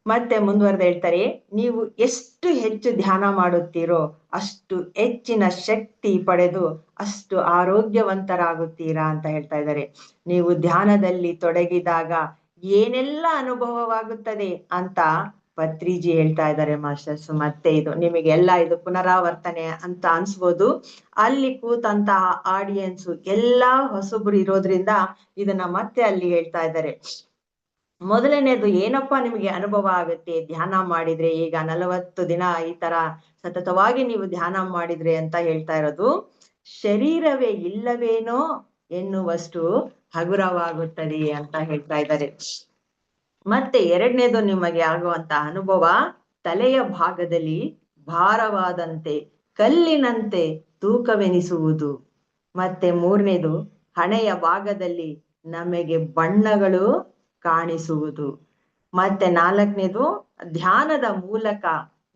ಮತ್ತೆ ಮುಂದುವರೆದು ಹೇಳ್ತಾರೆ, ನೀವು ಎಷ್ಟು ಹೆಚ್ಚು ಧ್ಯಾನ ಮಾಡುತ್ತೀರೋ ಅಷ್ಟು ಹೆಚ್ಚಿನ ಶಕ್ತಿ ಪಡೆದು ಅಷ್ಟು ಆರೋಗ್ಯವಂತರಾಗುತ್ತೀರಾ ಅಂತ ಹೇಳ್ತಾ ಇದ್ದಾರೆ. ನೀವು ಧ್ಯಾನದಲ್ಲಿ ತೊಡಗಿದಾಗ ಏನೆಲ್ಲ ಅನುಭವವಾಗುತ್ತದೆ ಅಂತ ಪತ್ರಿಜಿ ಹೇಳ್ತಾ ಇದ್ದಾರೆ ಮಾಸ್ಟರ್ಸ್. ಮತ್ತೆ ಇದು ನಿಮಗೆಲ್ಲ ಇದು ಪುನರಾವರ್ತನೆ ಅಂತ ಅನ್ಸ್ಬೋದು. ಅಲ್ಲಿ ಕೂತಂತಹ ಆಡಿಯನ್ಸ್ ಎಲ್ಲಾ ಹೊಸಬ್ರು ಇರೋದ್ರಿಂದ ಇದನ್ನ ಮತ್ತೆ ಅಲ್ಲಿ ಹೇಳ್ತಾ ಇದ್ದಾರೆ. ಮೊದಲನೇದು ಏನಪ್ಪಾ ನಿಮಗೆ ಅನುಭವ ಆಗುತ್ತೆ ಧ್ಯಾನ ಮಾಡಿದ್ರೆ, ಈಗ 40 ದಿನ ಈ ತರ ಸತತವಾಗಿ ನೀವು ಧ್ಯಾನ ಮಾಡಿದ್ರೆ ಅಂತ ಹೇಳ್ತಾ ಇರೋದು, ಶರೀರವೇ ಇಲ್ಲವೇನೋ ಎನ್ನುವಷ್ಟು ಹಗುರವಾಗುತ್ತದೆ ಅಂತ ಹೇಳ್ತಾ ಇದ್ದಾರೆ. ಮತ್ತೆ ಎರಡನೇದು ನಿಮಗೆ ಆಗುವಂತ ಅನುಭವ, ತಲೆಯ ಭಾಗದಲ್ಲಿ ಭಾರವಾದಂತೆ ಕಲ್ಲಿನಂತೆ ತೂಕವೆನಿಸುವುದು. ಮತ್ತೆ ಮೂರನೇದು, ಹಣೆಯ ಭಾಗದಲ್ಲಿ ನಮಗೆ ಬಣ್ಣಗಳು ಕಾಣಿಸುವುದು. ಮತ್ತೆ ನಾಲ್ಕನೇದು, ಧ್ಯಾನದ ಮೂಲಕ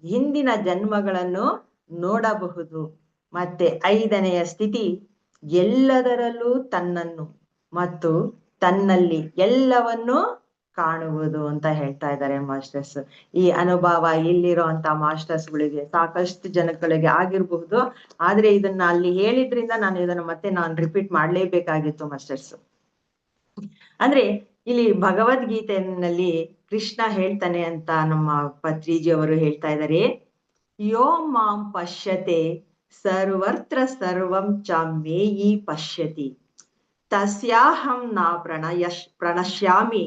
ಹಿಂದಿನ ಜನ್ಮಗಳನ್ನು ನೋಡಬಹುದು. ಮತ್ತೆ ಐದನೆಯ ಸ್ಥಿತಿ, ಎಲ್ಲದರಲ್ಲೂ ತನ್ನನ್ನು ಮತ್ತು ತನ್ನಲ್ಲಿ ಎಲ್ಲವನ್ನೂ ಕಾಣುವುದು ಅಂತ ಹೇಳ್ತಾ ಇದ್ದಾರೆ ಮಾಸ್ಟರ್ಸ್. ಈ ಅನುಭವ ಇಲ್ಲಿರೋ ಅಂತ ಮಾಸ್ಟರ್ಸ್ಗಳಿಗೆ ಸಾಕಷ್ಟು ಜನಗಳಿಗೆ ಆಗಿರಬಹುದು. ಆದ್ರೆ ಇದನ್ನ ಅಲ್ಲಿ ಹೇಳಿದ್ರಿಂದ ನಾನು ಇದನ್ನ ಮತ್ತೆ ರಿಪೀಟ್ ಮಾಡ್ಲೇಬೇಕಾಗಿತ್ತು ಮಾಸ್ಟರ್ಸ್. ಅಂದ್ರೆ ಇಲ್ಲಿ ಭಗವದ್ಗೀತೆಯಲ್ಲಿ ಕೃಷ್ಣ ಹೇಳ್ತಾನೆ ಅಂತ ನಮ್ಮ ಪತ್ರಿಜಿ ಅವರು ಹೇಳ್ತಾ ಇದ್ದಾರೆ, ಯೋ ಮಾಂ ಪಶ್ಯತೆ ಸರ್ವತ್ರ ಸರ್ವಂ ಚ ಮೇಯಿ ಪಶ್ಯತಿ ತಸ್ಯಾಹಂ ನ ಪ್ರಣಶ್ಯಾಮಿ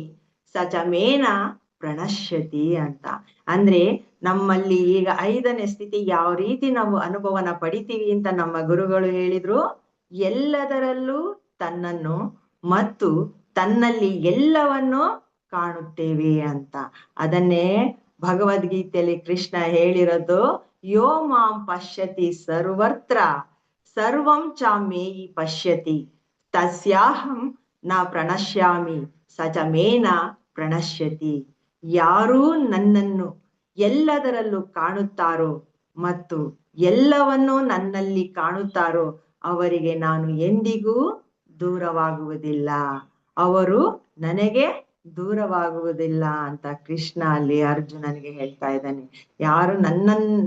ಸಚಮೇನ ಪ್ರಣಶ್ಯತಿ ಅಂತ. ಅಂದ್ರೆ ನಮ್ಮಲ್ಲಿ ಈಗ ಐದನೇ ಸ್ಥಿತಿ ಯಾವ ರೀತಿ ನಾವು ಅನುಭವನ ಪಡಿತೀವಿ ಅಂತ ನಮ್ಮ ಗುರುಗಳು ಹೇಳಿದ್ರು, ಎಲ್ಲದರಲ್ಲೂ ತನ್ನನ್ನು ಮತ್ತು ತನ್ನಲ್ಲಿ ಎಲ್ಲವನ್ನು ಕಾಣುತ್ತೇವೆ ಅಂತ. ಅದನ್ನೇ ಭಗವದ್ಗೀತೆಯಲ್ಲಿ ಕೃಷ್ಣ ಹೇಳಿರೋದು, ಯೋ ಮಾಂ ಪಶ್ಯತಿ ಸರ್ವತ್ರ ಸರ್ವಂ ಚಾಮ್ಯೇಯಿ ಪಶ್ಯತಿ ತಸ್ಯಾಹಂ ನ ಪ್ರಣಶ್ಯಾಮಿ ಸಚ ಮೇನ ಪ್ರಣಶ್ಯತಿ. ಯಾರೂ ನನ್ನನ್ನು ಎಲ್ಲದರಲ್ಲೂ ಕಾಣುತ್ತಾರೋ ಮತ್ತು ಎಲ್ಲವನ್ನೂ ನನ್ನಲ್ಲಿ ಕಾಣುತ್ತಾರೋ ಅವರಿಗೆ ನಾನು ಎಂದಿಗೂ ದೂರವಾಗುವುದಿಲ್ಲ, ಅವರು ನನಗೆ ದೂರವಾಗುವುದಿಲ್ಲ ಅಂತ ಕೃಷ್ಣ ಅಲ್ಲಿ ಅರ್ಜುನನಿಗೆ ಹೇಳ್ತಾ ಇದ್ದಾನೆ. ಯಾರು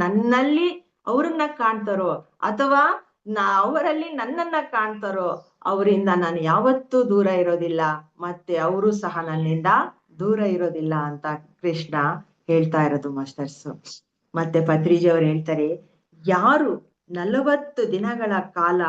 ನನ್ನಲ್ಲಿ ಅವ್ರನ್ನ ಕಾಣ್ತಾರೋ ಅಥವಾ ಅವರಲ್ಲಿ ನನ್ನನ್ನ ಕಾಣ್ತಾರೋ ಅವರಿಂದ ನಾನು ಯಾವತ್ತೂ ದೂರ ಇರೋದಿಲ್ಲ, ಮತ್ತೆ ಅವರು ಸಹ ನನ್ನಿಂದ ದೂರ ಇರೋದಿಲ್ಲ ಅಂತ ಕೃಷ್ಣ ಹೇಳ್ತಾ ಇರೋದು ಮಾಸ್ಟರ್ಸ್. ಮತ್ತೆ ಪತ್ರಿಜಿ ಅವ್ರು ಹೇಳ್ತಾರೆ, ಯಾರು 40 ದಿನಗಳ ಕಾಲ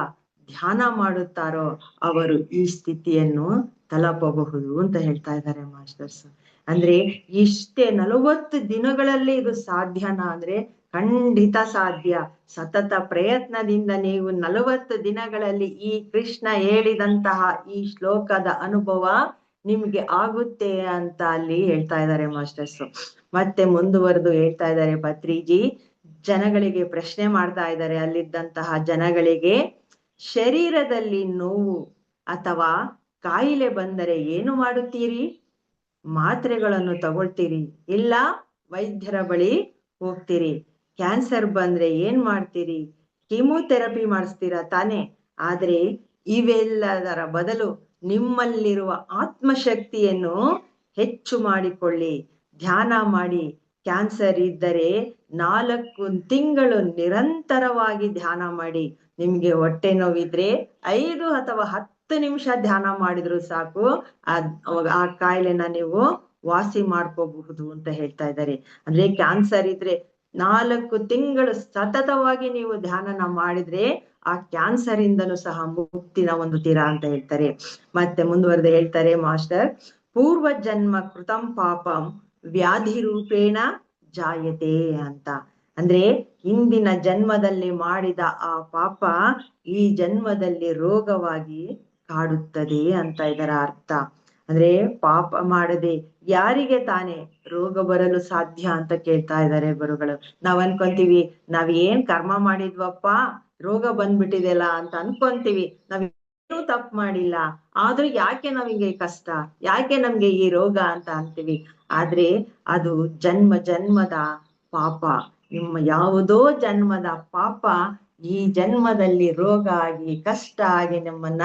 ಧ್ಯಾನ ಮಾಡುತ್ತಾರೋ ಅವರು ಈ ಸ್ಥಿತಿಯನ್ನು ತಲುಪಬಹುದು ಅಂತ ಹೇಳ್ತಾ ಇದ್ದಾರೆ ಮಾಸ್ಟರ್ಸ್. ಅಂದ್ರೆ ಇಷ್ಟೇ 40 ದಿನಗಳಲ್ಲಿ ಇದು ಸಾಧ್ಯನಾ ಅಂದ್ರೆ ಖಂಡಿತ ಸಾಧ್ಯ. ಸತತ ಪ್ರಯತ್ನದಿಂದ ನೀವು 40 ದಿನಗಳಲ್ಲಿ ಈ ಕೃಷ್ಣ ಹೇಳಿದಂತಹ ಈ ಶ್ಲೋಕದ ಅನುಭವ ನಿಮ್ಗೆ ಆಗುತ್ತೆ ಅಂತ ಅಲ್ಲಿ ಹೇಳ್ತಾ ಇದ್ದಾರೆ ಮಾಸ್ಟರ್ಸ್. ಮತ್ತೆ ಮುಂದುವರೆದು ಹೇಳ್ತಾ ಇದ್ದಾರೆ ಪತ್ರಿಜಿ, ಜನಗಳಿಗೆ ಪ್ರಶ್ನೆ ಮಾಡ್ತಾ ಇದ್ದಾರೆ, ಅಲ್ಲಿದ್ದಂತಹ ಜನಗಳಿಗೆ, ಶರೀರದಲ್ಲಿ ನೋವು ಅಥವಾ ಕಾಯಿಲೆ ಬಂದರೆ ಏನು ಮಾಡುತ್ತೀರಿ? ಮಾತ್ರೆಗಳನ್ನು ತಗೊಳ್ತೀರಿ, ಇಲ್ಲ ವೈದ್ಯರ ಬಳಿ ಹೋಗ್ತೀರಿ. ಕ್ಯಾನ್ಸರ್ ಬಂದ್ರೆ ಏನ್ ಮಾಡ್ತೀರಿ? ಕೀಮೋಥೆರಪಿ ಮಾಡಿಸ್ತೀರಾ ತಾನೆ? ಆದ್ರೆ ಇವೆಲ್ಲದರ ಬದಲು ನಿಮ್ಮಲ್ಲಿರುವ ಆತ್ಮಶಕ್ತಿಯನ್ನು ಹೆಚ್ಚು ಮಾಡಿಕೊಳ್ಳಿ, ಧ್ಯಾನ ಮಾಡಿ. ಕ್ಯಾನ್ಸರ್ ಇದ್ದರೆ 4 ತಿಂಗಳು ನಿರಂತರವಾಗಿ ಧ್ಯಾನ ಮಾಡಿ. ನಿಮ್ಗೆ ಹೊಟ್ಟೆ ನೋವಿದ್ರೆ 5 ಅಥವಾ 10 ನಿಮಿಷ ಧ್ಯಾನ ಮಾಡಿದ್ರು ಸಾಕು, ಆ ಕಾಯಿಲೆನ ನೀವು ವಾಸಿ ಮಾಡ್ಕೋಬಹುದು ಅಂತ ಹೇಳ್ತಾ ಇದ್ದಾರೆ. ಅಂದ್ರೆ ಕ್ಯಾನ್ಸರ್ ಇದ್ರೆ 4 ತಿಂಗಳು ಸತತವಾಗಿ ನೀವು ಧ್ಯಾನನ ಮಾಡಿದ್ರೆ ಆ ಕ್ಯಾನ್ಸರ್ ಇಂದನೂ ಸಹ ಮುಕ್ತಿನ ಹೊಂದುತ್ತೀರಾ ಅಂತ ಹೇಳ್ತಾರೆ. ಮತ್ತೆ ಮುಂದುವರೆದು ಹೇಳ್ತಾರೆ ಮಾಸ್ಟರ್, ಪೂರ್ವ ಜನ್ಮ ಕೃತಂ ಪಾಪಂ ವ್ಯಾಧಿ ರೂಪೇಣ ಜಾಯತೆ ಅಂತ. ಅಂದ್ರೆ ಹಿಂದಿನ ಜನ್ಮದಲ್ಲಿ ಮಾಡಿದ ಆ ಪಾಪ ಈ ಜನ್ಮದಲ್ಲಿ ರೋಗವಾಗಿ ಕಾಡುತ್ತದೆ ಅಂತ ಇದರ ಅರ್ಥ. ಅಂದ್ರೆ ಪಾಪ ಮಾಡದೆ ಯಾರಿಗೆ ತಾನೇ ರೋಗ ಬರಲು ಸಾಧ್ಯ ಅಂತ ಕೇಳ್ತಾ ಇದ್ದಾರೆ ಗುರುಗಳು. ನಾವ್ ಅನ್ಕೊಂತೀವಿ, ನಾವ್ ಏನ್ ಕರ್ಮ ಮಾಡಿದ್ವಪ್ಪ ರೋಗ ಬಂದ್ಬಿಟ್ಟಿದೆಲ್ಲ ಅಂತ ಅನ್ಕೊಂತೀವಿ. ನಾವೇನು ತಪ್ಪು ಮಾಡಿಲ್ಲ, ಆದ್ರೂ ಯಾಕೆ ನಮಗೆ ಕಷ್ಟ, ಯಾಕೆ ನಮ್ಗೆ ಈ ರೋಗ ಅಂತ ಅಂತೀವಿ. ಆದ್ರೆ ಅದು ಜನ್ಮ ಜನ್ಮದ ಪಾಪ. ನಿಮ್ಮ ಯಾವುದೋ ಜನ್ಮದ ಪಾಪ ಈ ಜನ್ಮದಲ್ಲಿ ರೋಗ ಆಗಿ ಕಷ್ಟ ಆಗಿ ನಮ್ಮನ್ನ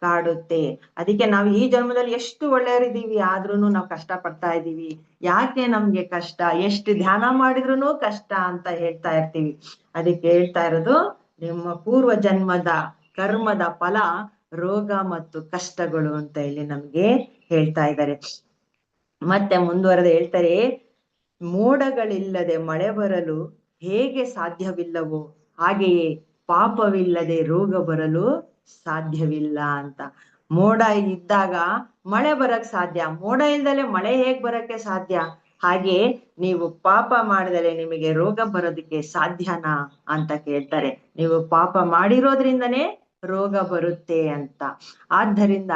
ಕಾಡುತ್ತೆ. ಅದಕ್ಕೆ ನಾವು ಈ ಜನ್ಮದಲ್ಲಿ ಎಷ್ಟು ಒಳ್ಳೆಯವರಿದ್ದೀವಿ ಆದ್ರೂ ನಾವು ಕಷ್ಟ ಪಡ್ತಾ ಇದ್ದೀವಿ. ಯಾಕೆ ನಮ್ಗೆ ಕಷ್ಟ? ಎಷ್ಟು ಧ್ಯಾನ ಮಾಡಿದ್ರು ಕಷ್ಟ ಅಂತ ಹೇಳ್ತಾ ಇರ್ತೀವಿ. ಅದಕ್ಕೆ ಹೇಳ್ತಾ ಇರೋದು, ನಿಮ್ಮ ಪೂರ್ವ ಜನ್ಮದ ಕರ್ಮದ ಫಲ ರೋಗ ಮತ್ತು ಕಷ್ಟಗಳು ಅಂತ ಇಲ್ಲಿ ನಮ್ಗೆ ಹೇಳ್ತಾ ಇದ್ದಾರೆ. ಮತ್ತೆ ಮುಂದುವರೆದು ಹೇಳ್ತಾರೆ, ಮೋಡಗಳಿಲ್ಲದೆ ಮಳೆ ಬರಲು ಹೇಗೆ ಸಾಧ್ಯವಿಲ್ಲವೋ ಹಾಗೆಯೇ ಪಾಪವಿಲ್ಲದೆ ರೋಗ ಬರಲು ಸಾಧ್ಯವಿಲ್ಲ ಅಂತ. ಮೋಡ ಇದ್ದಾಗ ಮಳೆ ಬರಕ್ ಸಾಧ್ಯ, ಮೋಡ ಇಲ್ದಲೆ ಮಳೆ ಹೇಗ್ ಬರಕ್ಕೆ ಸಾಧ್ಯ? ಹಾಗೆ ನೀವು ಪಾಪ ಮಾಡಿದರೆ ನಿಮಗೆ ರೋಗ ಬರೋದಕ್ಕೆ ಸಾಧ್ಯನಾ ಅಂತ ಕೇಳ್ತಾರೆ. ನೀವು ಪಾಪ ಮಾಡಿರೋದ್ರಿಂದನೇ ರೋಗ ಬರುತ್ತೆ ಅಂತ. ಆದ್ದರಿಂದ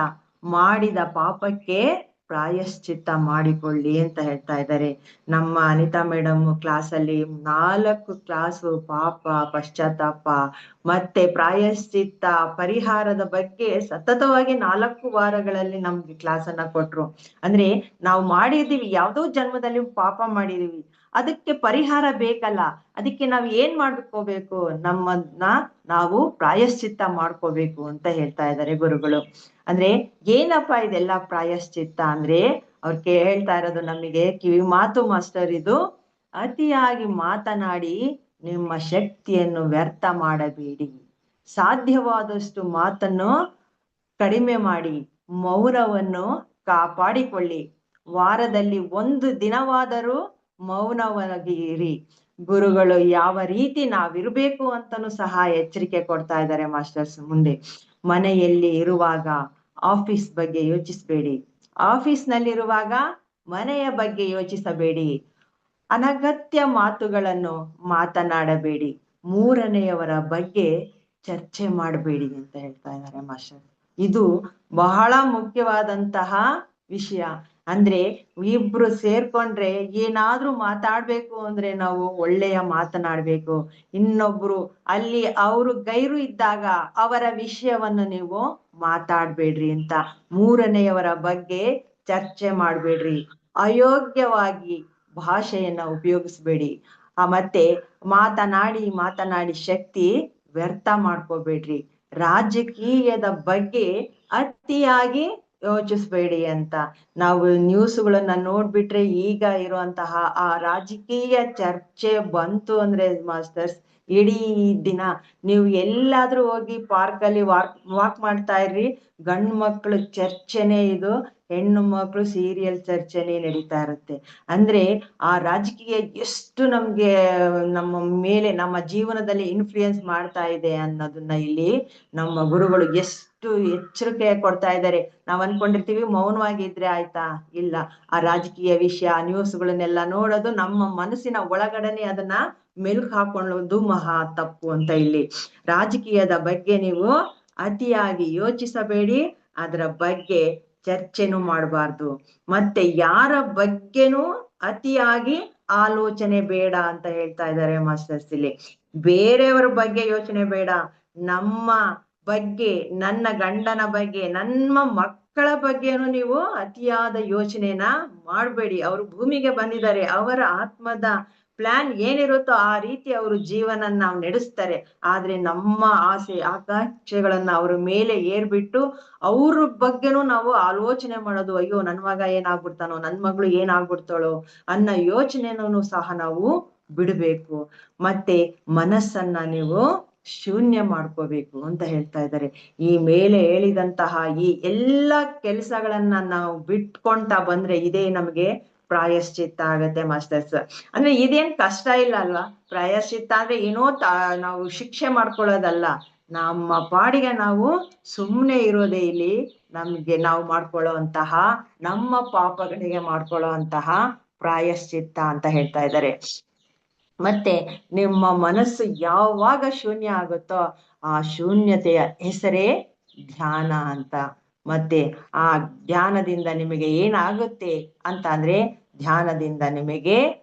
ಮಾಡಿದ ಪಾಪಕ್ಕೆ ಪ್ರಾಯಶ್ಚಿತ್ತ ಮಾಡಿಕೊಳ್ಳಿ ಅಂತ ಹೇಳ್ತಾ ಇದ್ದಾರೆ. ನಮ್ಮ ಅನಿತಾ ಮೇಡಮ್ ಕ್ಲಾಸಲ್ಲಿ 4 ಕ್ಲಾಸು ಪಾಪ, ಪಶ್ಚಾತ್ತಾಪ ಮತ್ತೆ ಪ್ರಾಯಶ್ಚಿತ್ತ, ಪರಿಹಾರದ ಬಗ್ಗೆ ಸತತವಾಗಿ 4 ವಾರಗಳಲ್ಲಿ ನಮ್ಗೆ ಕ್ಲಾಸನ್ನ ಕೊಟ್ರು. ಅಂದ್ರೆ ನಾವು ಮಾಡಿದೀವಿ, ಯಾವ್ದೋ ಜನ್ಮದಲ್ಲಿ ಪಾಪ ಮಾಡಿದೀವಿ, ಅದಕ್ಕೆ ಪರಿಹಾರ ಬೇಕಲ್ಲ, ಅದಕ್ಕೆ ನಾವ್ ಏನ್ ಮಾಡ್ಕೋಬೇಕು? ನಮ್ಮನ್ನ ನಾವು ಪ್ರಾಯಶ್ಚಿತ್ತ ಮಾಡ್ಕೋಬೇಕು ಅಂತ ಹೇಳ್ತಾ ಇದ್ದಾರೆ ಗುರುಗಳು. ಅಂದ್ರೆ ಏನಪ್ಪಾ ಇದೆಲ್ಲ ಪ್ರಾಯಶ್ಚಿತ್ತ ಅಂದ್ರೆ, ಅವ್ರಿಗೆ ಹೇಳ್ತಾ ಇರೋದು ನಮಗೆ ಕಿವಿ ಮಾತು ಮಾಸ್ಟರ್ ಇದು, ಅತಿಯಾಗಿ ಮಾತನಾಡಿ ನಿಮ್ಮ ಶಕ್ತಿಯನ್ನು ವ್ಯರ್ಥ ಮಾಡಬೇಡಿ. ಸಾಧ್ಯವಾದಷ್ಟು ಮಾತನ್ನು ಕಡಿಮೆ ಮಾಡಿ ಮೌನವನ್ನು ಕಾಪಾಡಿಕೊಳ್ಳಿ. ವಾರದಲ್ಲಿ 1 ದಿನವಾದರೂ ಮೌನವಾಗಿ ಇರಿ. ಗುರುಗಳು ಯಾವ ರೀತಿ ನಾವಿರ್ಬೇಕು ಅಂತನೂ ಸಹ ಎಚ್ಚರಿಕೆ ಕೊಡ್ತಾ ಇದ್ದಾರೆ ಮಾಸ್ಟರ್ಸ್. ಮುಂದೆ ಮನೆಯಲ್ಲಿ ಇರುವಾಗ ಆಫೀಸ್ ಬಗ್ಗೆ ಯೋಚಿಸಬೇಡಿ, ಆಫೀಸ್ ನಲ್ಲಿರುವಾಗ ಮನೆಯ ಬಗ್ಗೆ ಯೋಚಿಸಬೇಡಿ, ಅನಗತ್ಯ ಮಾತುಗಳನ್ನು ಮಾತನಾಡಬೇಡಿ, ಮೂರನೆಯವರ ಬಗ್ಗೆ ಚರ್ಚೆ ಮಾಡಬೇಡಿ ಅಂತ ಹೇಳ್ತಾ ಇದ್ದಾರೆ ಮಾಸ್ಟರ್. ಇದು ಬಹಳ ಮುಖ್ಯವಾದಂತಹ ವಿಷಯ. ಅಂದ್ರೆ ಇಬ್ರು ಸೇರ್ಕೊಂಡ್ರೆ ಏನಾದ್ರೂ ಮಾತಾಡ್ಬೇಕು ಅಂದ್ರೆ ನಾವು ಒಳ್ಳೆಯ ಮಾತನಾಡ್ಬೇಕು. ಇನ್ನೊಬ್ರು ಅಲ್ಲಿ ಅವರು ಗೈರು ಇದ್ದಾಗ ಅವರ ವಿಷಯವನ್ನು ನೀವು ಮಾತಾಡ್ಬೇಡ್ರಿ ಅಂತ. ಮೂರನೆಯವರ ಬಗ್ಗೆ ಚರ್ಚೆ ಮಾಡ್ಬೇಡ್ರಿ. ಅಯೋಗ್ಯವಾಗಿ ಭಾಷೆಯನ್ನ ಉಪಯೋಗಿಸ್ಬೇಡಿ. ಮತ್ತೆ ಮಾತನಾಡಿ ಶಕ್ತಿ ವ್ಯರ್ಥ ಮಾಡ್ಕೋಬೇಡ್ರಿ. ರಾಜಕೀಯದ ಬಗ್ಗೆ ಅತಿಯಾಗಿ ಯೋಚಿಸ್ಬೇಡಿ ಅಂತ. ನಾವು ನ್ಯೂಸ್ಗಳನ್ನ ನೋಡ್ಬಿಟ್ರೆ ಈಗ ಇರುವಂತಹ ಆ ರಾಜಕೀಯ ಚರ್ಚೆ ಬಂತು ಅಂದ್ರೆ ಮಾಸ್ಟರ್ಸ್, ಇಡೀ ದಿನ ನೀವು ಎಲ್ಲಾದ್ರೂ ಹೋಗಿ ಪಾರ್ಕ್ ಅಲ್ಲಿ ವಾಕ್ ಮಾಡ್ತಾ ಇರ್ರಿ, ಗಂಡು ಮಕ್ಳು ಚರ್ಚೆನೆ ಇದು, ಹೆಣ್ಣು ಮಕ್ಳು ಸೀರಿಯಲ್ ಚರ್ಚೆನೆ ನಡೀತಾ ಇರುತ್ತೆ. ಅಂದ್ರೆ ಆ ರಾಜಕೀಯ ಎಷ್ಟು ನಮ್ಗೆ ನಮ್ಮ ಮೇಲೆ ನಮ್ಮ ಜೀವನದಲ್ಲಿ ಇನ್ಫ್ಲೂಯೆನ್ಸ್ ಮಾಡ್ತಾ ಇದೆ ಅನ್ನೋದನ್ನ ಇಲ್ಲಿ ನಮ್ಮ ಗುರುಗಳು ಎಷ್ಟು ಎಚ್ಚರಿಕೆ ಕೊಡ್ತಾ ಇದ್ದಾರೆ. ನಾವ್ ಅನ್ಕೊಂಡಿರ್ತೀವಿ ಮೌನವಾಗಿದ್ರೆ ಆಯ್ತಾ, ಇಲ್ಲ. ಆ ರಾಜಕೀಯ ವಿಷಯ ನ್ಯೂಸ್ಗಳನ್ನೆಲ್ಲ ನೋಡೋದು, ನಮ್ಮ ಮನಸ್ಸಿನ ಒಳಗಡೆನೆ ಅದನ್ನ ಮೆಲುಕು ಹಾಕೊಳ್ಳೋದು ಮಹಾ ತಪ್ಪು ಅಂತ. ಇಲ್ಲಿ ರಾಜಕೀಯದ ಬಗ್ಗೆ ನೀವು ಅತಿಯಾಗಿ ಯೋಚಿಸಬೇಡಿ, ಅದರ ಬಗ್ಗೆ ಚರ್ಚೆನೂ ಮಾಡಬಾರ್ದು. ಮತ್ತೆ ಯಾರ ಬಗ್ಗೆನೂ ಅತಿಯಾಗಿ ಆಲೋಚನೆ ಬೇಡ ಅಂತ ಹೇಳ್ತಾ ಇದ್ದಾರೆ ಮಾಸ್ಟರ್ಸ್ ಇಲ್ಲಿ. ಬೇರೆಯವರ ಬಗ್ಗೆ ಯೋಚನೆ ಬೇಡ, ನಮ್ಮ ಬಗ್ಗೆ, ನನ್ನ ಗಂಡನ ಬಗ್ಗೆ, ನನ್ನ ಮಕ್ಕಳ ಬಗ್ಗೆನೂ ನೀವು ಅತಿಯಾದ ಯೋಚನೆನ ಮಾಡ್ಬೇಡಿ. ಅವರು ಭೂಮಿಗೆ ಬಂದಿದ್ದಾರೆ, ಅವರ ಆತ್ಮದ ಪ್ಲಾನ್ ಏನಿರುತ್ತೋ ಆ ರೀತಿ ಅವರು ಜೀವನ ನಾವು ನಡೆಸ್ತಾರೆ. ಆದ್ರೆ ನಮ್ಮ ಆಸೆ ಆಕಾಂಕ್ಷೆಗಳನ್ನ ಅವ್ರ ಮೇಲೆ ಏರ್ಬಿಟ್ಟು ಅವ್ರ ಬಗ್ಗೆನೂ ನಾವು ಆಲೋಚನೆ ಮಾಡೋದು, ಅಯ್ಯೋ ನನ್ ಮಗ ಏನಾಗ್ಬಿಡ್ತಾನೋ, ನನ್ ಮಗಳು ಏನಾಗ್ಬಿಡ್ತಾಳೋ ಅನ್ನೋ ಯೋಚನೆನೂ ಸಹ ನಾವು ಬಿಡ್ಬೇಕು. ಮತ್ತೆ ಮನಸ್ಸನ್ನ ನೀವು ಶೂನ್ಯ ಮಾಡ್ಕೋಬೇಕು ಅಂತ ಹೇಳ್ತಾ ಇದ್ದಾರೆ. ಈ ಮೇಲೆ ಹೇಳಿದಂತಹ ಈ ಎಲ್ಲಾ ಕೆಲಸಗಳನ್ನ ನಾವು ಬಿಟ್ಕೊಂತ ಬಂದ್ರೆ ಇದೇ ನಮ್ಗೆ ಪ್ರಾಯಶ್ಚಿತ್ತ ಆಗತ್ತೆ ಮಾಸ್ಟರ್ಸ್. ಅಂದ್ರೆ ಇದೇನ್ ಕಷ್ಟ ಇಲ್ಲ ಅಲ್ವಾ? ಪ್ರಾಯಶ್ಚಿತ್ತ ಅಂದ್ರೆ ಏನೋ ನಾವು ಶಿಕ್ಷೆ ಮಾಡ್ಕೊಳ್ಳೋದಲ್ಲ, ನಮ್ಮ ಪಾಡಿಗೆ ನಾವು ಸುಮ್ನೆ ಇರೋದೇ ಇಲ್ಲಿ ನಮ್ಗೆ ನಾವು ಮಾಡ್ಕೊಳ್ಳೋ ಅಂತಹ, ನಮ್ಮ ಪಾಪಗಳಿಗೆ ಮಾಡ್ಕೊಳ್ಳೋ ಅಂತಹ ಪ್ರಾಯಶ್ಚಿತ್ತ ಅಂತ ಹೇಳ್ತಾ ಇದ್ದಾರೆ. ಮತ್ತೆ ನಿಮ್ಮ ಮನಸ್ಸು ಯಾವಾಗ ಶೂನ್ಯ ಆಗುತ್ತೋ ಆ ಶೂನ್ಯತೆಯ ಹೆಸರೇ ಧ್ಯಾನ ಅಂತ. ಮತ್ತೆ ಆ ಧ್ಯಾನದಿಂದ ನಿಮಗೆ ಏನಾಗುತ್ತೆ ಅಂತ ಅಂದ್ರೆ, ಧ್ಯಾನದಿಂದ ನಿಮಗೆ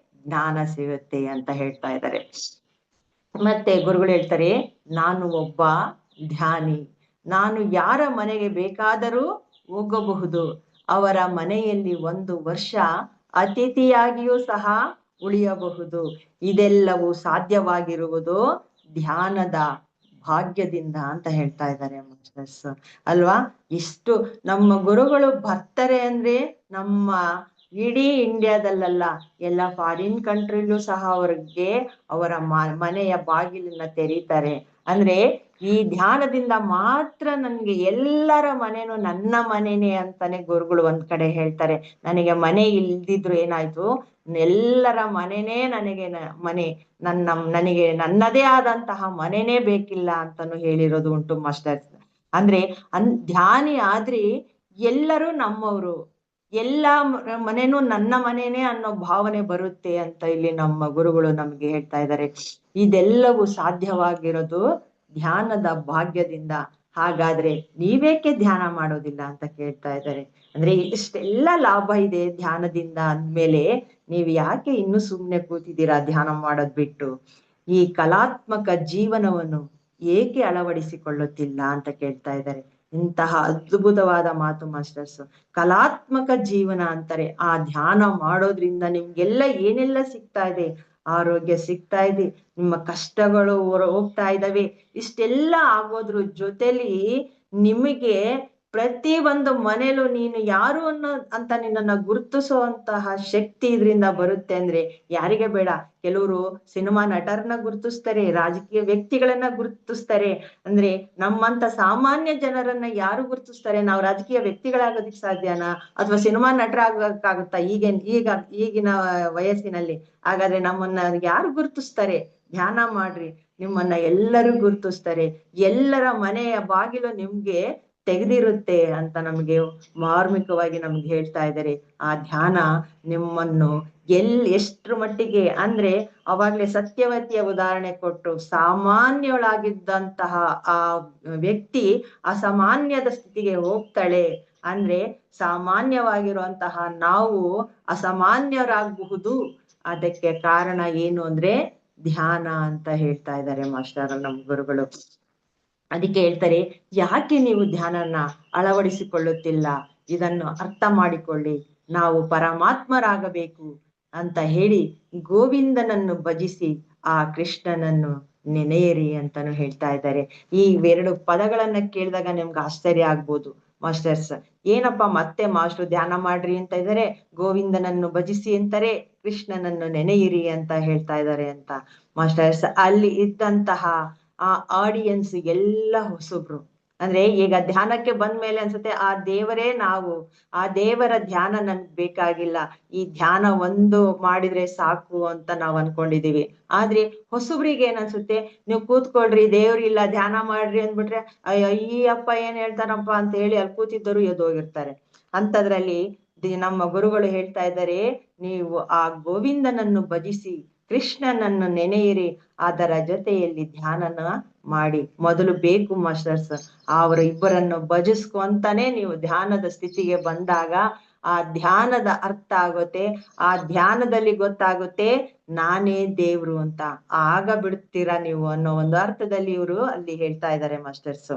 ಜ್ಞಾನ ಸಿಗುತ್ತೆ ಅಂತ ಹೇಳ್ತಾ ಇದ್ದಾರೆ. ಮತ್ತೆ ಗುರುಗಳು ಹೇಳ್ತಾರೆ, ನಾನು ಒಬ್ಬ ಧ್ಯಾನಿ, ನಾನು ಯಾರ ಮನೆಗೆ ಬೇಕಾದರೂ ಹೋಗಬಹುದು, ಅವರ ಮನೆಯಲ್ಲಿ 1 ವರ್ಷ ಅತಿಥಿಯಾಗಿಯೂ ಸಹ ಉಳಿಯಬಹುದು. ಇದೆಲ್ಲವೂ ಸಾಧ್ಯವಾಗಿರುವುದು ಧ್ಯಾನದ ಭಾಗ್ಯದಿಂದ ಅಂತ ಹೇಳ್ತಾ ಇದ್ದಾರೆ ಮಾಸ್ಟರ್ಸ್ ಅಲ್ವಾ? ಇಷ್ಟು ನಮ್ಮ ಗುರುಗಳು ಬರ್ತಾರೆ ಅಂದ್ರೆ ನಮ್ಮ ಇಡೀ ಇಂಡಿಯಾದಲ್ಲ, ಎಲ್ಲ ಫಾರಿನ್ ಕಂಟ್ರಿಲೂ ಸಹ ಅವ್ರಿಗೆ ಅವರ ಮನೆಯ ಬಾಗಿಲನ್ನ ತೆರೀತಾರೆ. ಅಂದ್ರೆ ಈ ಧ್ಯಾನದಿಂದ ಮಾತ್ರ ನನ್ಗೆ ಎಲ್ಲರ ಮನೆನೂ ನನ್ನ ಮನೆನೇ ಅಂತಾನೆ ಗುರುಗಳು ಒಂದ್ ಕಡೆ ಹೇಳ್ತಾರೆ. ನನಗೆ ಮನೆ ಇಲ್ದಿದ್ರು ಏನಾಯ್ತು, ಎಲ್ಲರ ಮನೆನೇ ನನಗೆ ಮನೆ, ನನಗೆ ನನ್ನದೇ ಆದಂತಹ ಮನೆನೇ ಬೇಕಿಲ್ಲ ಅಂತಾನು ಹೇಳಿರೋದು ಉಂಟು ಮಾಸ್ಟರ್ಸ್. ಅಂದ್ರೆ ಧ್ಯಾನಿ ಆದ್ರೆ ಎಲ್ಲರೂ ನಮ್ಮವರು, ಎಲ್ಲಾ ಮನೆನೂ ನನ್ನ ಮನೆನೇ ಅನ್ನೋ ಭಾವನೆ ಬರುತ್ತೆ ಅಂತ ಇಲ್ಲಿ ನಮ್ಮ ಗುರುಗಳು ನಮ್ಗೆ ಹೇಳ್ತಾ ಇದ್ದಾರೆ. ಇದೆಲ್ಲವೂ ಸಾಧ್ಯವಾಗಿರೋದು ಧ್ಯಾನದ ಭಾಗ್ಯದಿಂದ. ಹಾಗಾದ್ರೆ ನೀವೇಕೆ ಧ್ಯಾನ ಮಾಡೋದಿಲ್ಲ ಅಂತ ಕೇಳ್ತಾ ಇದ್ದಾರೆ. ಅಂದ್ರೆ ಇಷ್ಟೆಲ್ಲ ಲಾಭ ಇದೆ ಧ್ಯಾನದಿಂದ ಅಂದ್ಮೇಲೆ ನೀವ್ ಯಾಕೆ ಇನ್ನು ಸುಮ್ನೆ ಕೂತಿದ್ದೀರಾ ಧ್ಯಾನ ಮಾಡೋದ್ ಬಿಟ್ಟು? ಈ ಕಲಾತ್ಮಕ ಜೀವನವನ್ನು ಏಕೆ ಅಳವಡಿಸಿಕೊಳ್ಳುತ್ತಿಲ್ಲ ಅಂತ ಕೇಳ್ತಾ ಇದ್ದಾರೆ. ಇಂತಹ ಅದ್ಭುತವಾದ ಮಾತು ಮಾಸ್ಟರ್ಸ್. ಕಲಾತ್ಮಕ ಜೀವನ ಅಂತಾರೆ. ಆ ಧ್ಯಾನ ಮಾಡೋದ್ರಿಂದ ನಿಮ್ಗೆಲ್ಲ ಏನೆಲ್ಲ ಸಿಗ್ತಾ ಇದೆ, ಆರೋಗ್ಯ ಸಿಗ್ತಾ ಇದೆ, ನಿಮ್ಮ ಕಷ್ಟಗಳು ಹೋಗ್ತಾ ಇದ್ದಾವೆ. ಇಷ್ಟೆಲ್ಲ ಆಗೋದ್ರ ಜೊತೆಲಿ ನಿಮಗೆ ಪ್ರತಿ ಒಂದು ಮನೇಲೂ ನೀನು ಯಾರು ಅಂತ ನಿನ್ನನ್ನ ಗುರುತಿಸುವಂತಹ ಶಕ್ತಿ ಇದರಿಂದ ಬರುತ್ತೆ. ಅಂದ್ರೆ ಯಾರಿಗೆ ಬೇಡ, ಕೆಲವರು ಸಿನಿಮಾ ನಟರನ್ನ ಗುರುತಿಸ್ತಾರೆ, ರಾಜಕೀಯ ವ್ಯಕ್ತಿಗಳನ್ನ ಗುರುತಿಸ್ತಾರೆ. ಅಂದ್ರೆ ನಮ್ಮಂತ ಸಾಮಾನ್ಯ ಜನರನ್ನ ಯಾರು ಗುರುತಿಸ್ತಾರೆ? ನಾವು ರಾಜಕೀಯ ವ್ಯಕ್ತಿಗಳಾಗೋದಿಕ್ ಸಾಧ್ಯನಾ, ಅಥವಾ ಸಿನಿಮಾ ನಟರಾಗಕ್ಕಾಗುತ್ತಾ ಈಗಿನ ವಯಸ್ಸಿನಲ್ಲಿ? ಹಾಗಾದ್ರೆ ನಮ್ಮನ್ನ ಯಾರು ಗುರುತಿಸ್ತಾರೆ? ಧ್ಯಾನ ಮಾಡ್ರಿ, ನಿಮ್ಮನ್ನ ಎಲ್ಲರೂ ಗುರುತಿಸ್ತಾರೆ. ಎಲ್ಲರ ಮನೆಯ ಬಾಗಿಲು ನಿಮ್ಗೆ ತೆಗೆದಿರುತ್ತೆ ಅಂತ ನಮ್ಗೆ ಮಾರ್ಮಿಕವಾಗಿ ನಮ್ಗೆ ಹೇಳ್ತಾ ಇದ್ದಾರೆ. ಆ ಧ್ಯಾನ ನಿಮ್ಮನ್ನು ಎಷ್ಟ್ರ ಮಟ್ಟಿಗೆ ಅಂದ್ರೆ, ಅವಾಗ್ಲೇ ಸತ್ಯವತಿಯ ಉದಾಹರಣೆ ಕೊಟ್ಟು, ಸಾಮಾನ್ಯಳಾಗಿದ್ದಂತಹ ಆ ವ್ಯಕ್ತಿ ಅಸಾಮಾನ್ಯದ ಸ್ಥಿತಿಗೆ ಹೋಗ್ತಾಳೆ ಅಂದ್ರೆ ಸಾಮಾನ್ಯವಾಗಿರುವಂತಹ ನಾವು ಅಸಾಮಾನ್ಯರಾಗಬಹುದು. ಅದಕ್ಕೆ ಕಾರಣ ಏನು ಅಂದ್ರೆ ಧ್ಯಾನ ಅಂತ ಹೇಳ್ತಾ ಇದ್ದಾರೆ ಮಾಸ್ಟರ್ ನಮ್ಮ ಗುರುಗಳು. ಅದಕ್ಕೆ ಹೇಳ್ತಾರೆ, ಯಾಕೆ ನೀವು ಧ್ಯಾನನ ಅಳವಡಿಸಿಕೊಳ್ಳುತ್ತಿಲ್ಲ, ಇದನ್ನು ಅರ್ಥ ಮಾಡಿಕೊಳ್ಳಿ, ನಾವು ಪರಮಾತ್ಮರಾಗಬೇಕು ಅಂತ ಹೇಳಿ ಗೋವಿಂದನನ್ನು ಭಜಿಸಿ ಆ ಕೃಷ್ಣನನ್ನು ನೆನೆಯಿರಿ ಅಂತಾನು ಹೇಳ್ತಾ ಇದ್ದಾರೆ. ಈ 2 ಪದಗಳನ್ನ ಕೇಳಿದಾಗ ನಿಮ್ಗೆ ಆಶ್ಚರ್ಯ ಆಗ್ಬೋದು, ಮಾಸ್ಟರ್ಸ್ ಏನಪ್ಪಾ ಮತ್ತೆ ಮಾಸ್ಟರ್ ಧ್ಯಾನ ಮಾಡ್ರಿ ಅಂತ ಇದ್ದಾರೆ, ಗೋವಿಂದನನ್ನು ಭಜಿಸಿ ಅಂತಾರೆ, ಕೃಷ್ಣನನ್ನು ನೆನೆಯಿರಿ ಅಂತ ಹೇಳ್ತಾ ಇದ್ದಾರೆ ಅಂತ. ಮಾಸ್ಟರ್ಸ್ ಅಲ್ಲಿ ಇದ್ದಂತಹ ಆ ಆಡಿಯನ್ಸ್ ಎಲ್ಲ ಹೊಸಬ್ರು. ಅಂದ್ರೆ ಈಗ ಧ್ಯಾನಕ್ಕೆ ಬಂದ್ಮೇಲೆ ಅನ್ಸುತ್ತೆ ಆ ದೇವರೇ ನಾವು, ಆ ದೇವರ ಧ್ಯಾನ ನನ್ಗೆ ಬೇಕಾಗಿಲ್ಲ, ಈ ಧ್ಯಾನ ಒಂದು ಮಾಡಿದ್ರೆ ಸಾಕು ಅಂತ ನಾವ್ ಅನ್ಕೊಂಡಿದೀವಿ. ಆದ್ರೆ ಹೊಸಬ್ರಿಗೆ ಏನ್ ಅನ್ಸುತ್ತೆ, ನೀವು ಕೂತ್ಕೊಳ್ರಿ ದೇವ್ರಿಲ್ಲ ಧ್ಯಾನ ಮಾಡ್ರಿ ಅಂದ್ಬಿಟ್ರೆ ಅಯ್ಯೋ ಈ ಅಪ್ಪ ಏನ್ ಹೇಳ್ತಾರಪ್ಪ ಅಂತ ಹೇಳಿ ಅಲ್ಲಿ ಕೂತಿದ್ದರು ಎದ್ದೋಗಿರ್ತಾರೆ. ಅಂತದ್ರಲ್ಲಿ ನಮ್ಮ ಗುರುಗಳು ಹೇಳ್ತಾ ಇದ್ದಾರೆ, ನೀವು ಆ ಗೋವಿಂದನನ್ನು ಭಜಿಸಿ ಕೃಷ್ಣನನ್ನು ನೆನೆಯಿರಿ, ಅದರ ಜೊತೆಯಲ್ಲಿ ಧ್ಯಾನನ ಮಾಡಿ. ಮೊದಲು ಬೇಕು ಮಾಸ್ಟರ್ಸ್ ಅವರ ಇಬ್ಬರನ್ನು ಭಜಿಸ್ಕೊಂತಾನೆ ನೀವು ಧ್ಯಾನದ ಸ್ಥಿತಿಗೆ ಬಂದಾಗ ಆ ಧ್ಯಾನದ ಅರ್ಥ ಆಗುತ್ತೆ, ಆ ಧ್ಯಾನದಲ್ಲಿ ಗೊತ್ತಾಗುತ್ತೆ ನಾನೇ ದೇವ್ರು ಅಂತ, ಆಗ ಬಿಡ್ತೀರಾ ನೀವು ಅನ್ನೋ ಒಂದು ಅರ್ಥದಲ್ಲಿ ಇವರು ಅಲ್ಲಿ ಹೇಳ್ತಾ ಇದ್ದಾರೆ ಮಾಸ್ಟರ್ಸ್.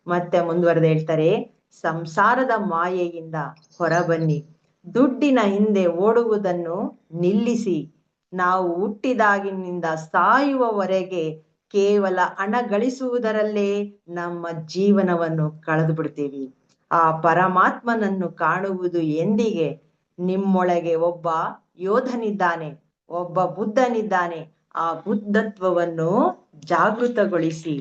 ಮತ್ತೆ ಮುಂದುವರೆದು ಹೇಳ್ತಾರೆ, ಸಂಸಾರದ ಮಾಯೆಯಿಂದ ಹೊರಬನ್ನಿ, ದುಡ್ಡಿನ ಹಿಂದೆ ಓಡುವುದನ್ನು ನಿಲ್ಲಿಸಿ, ನಾವು ಹುಟ್ಟಿದಾಗಿನಿಂದ ಸಾಯುವವರೆಗೆ ಕೇವಲ ಹಣ ಗಳಿಸುವುದರಲ್ಲೇ ನಮ್ಮ ಜೀವನವನ್ನು ಕಳೆದು ಬಿಡ್ತೀವಿ. ಆ ಪರಮಾತ್ಮನನ್ನು ಕಾಣುವುದು ಎಂದಿಗೆ? ನಿಮ್ಮೊಳಗೆ ಒಬ್ಬ ಯೋಧನಿದ್ದಾನೆ, ಒಬ್ಬ ಬುದ್ಧನಿದ್ದಾನೆ, ಆ ಬುದ್ಧತ್ವವನ್ನು ಜಾಗೃತಗೊಳಿಸಿ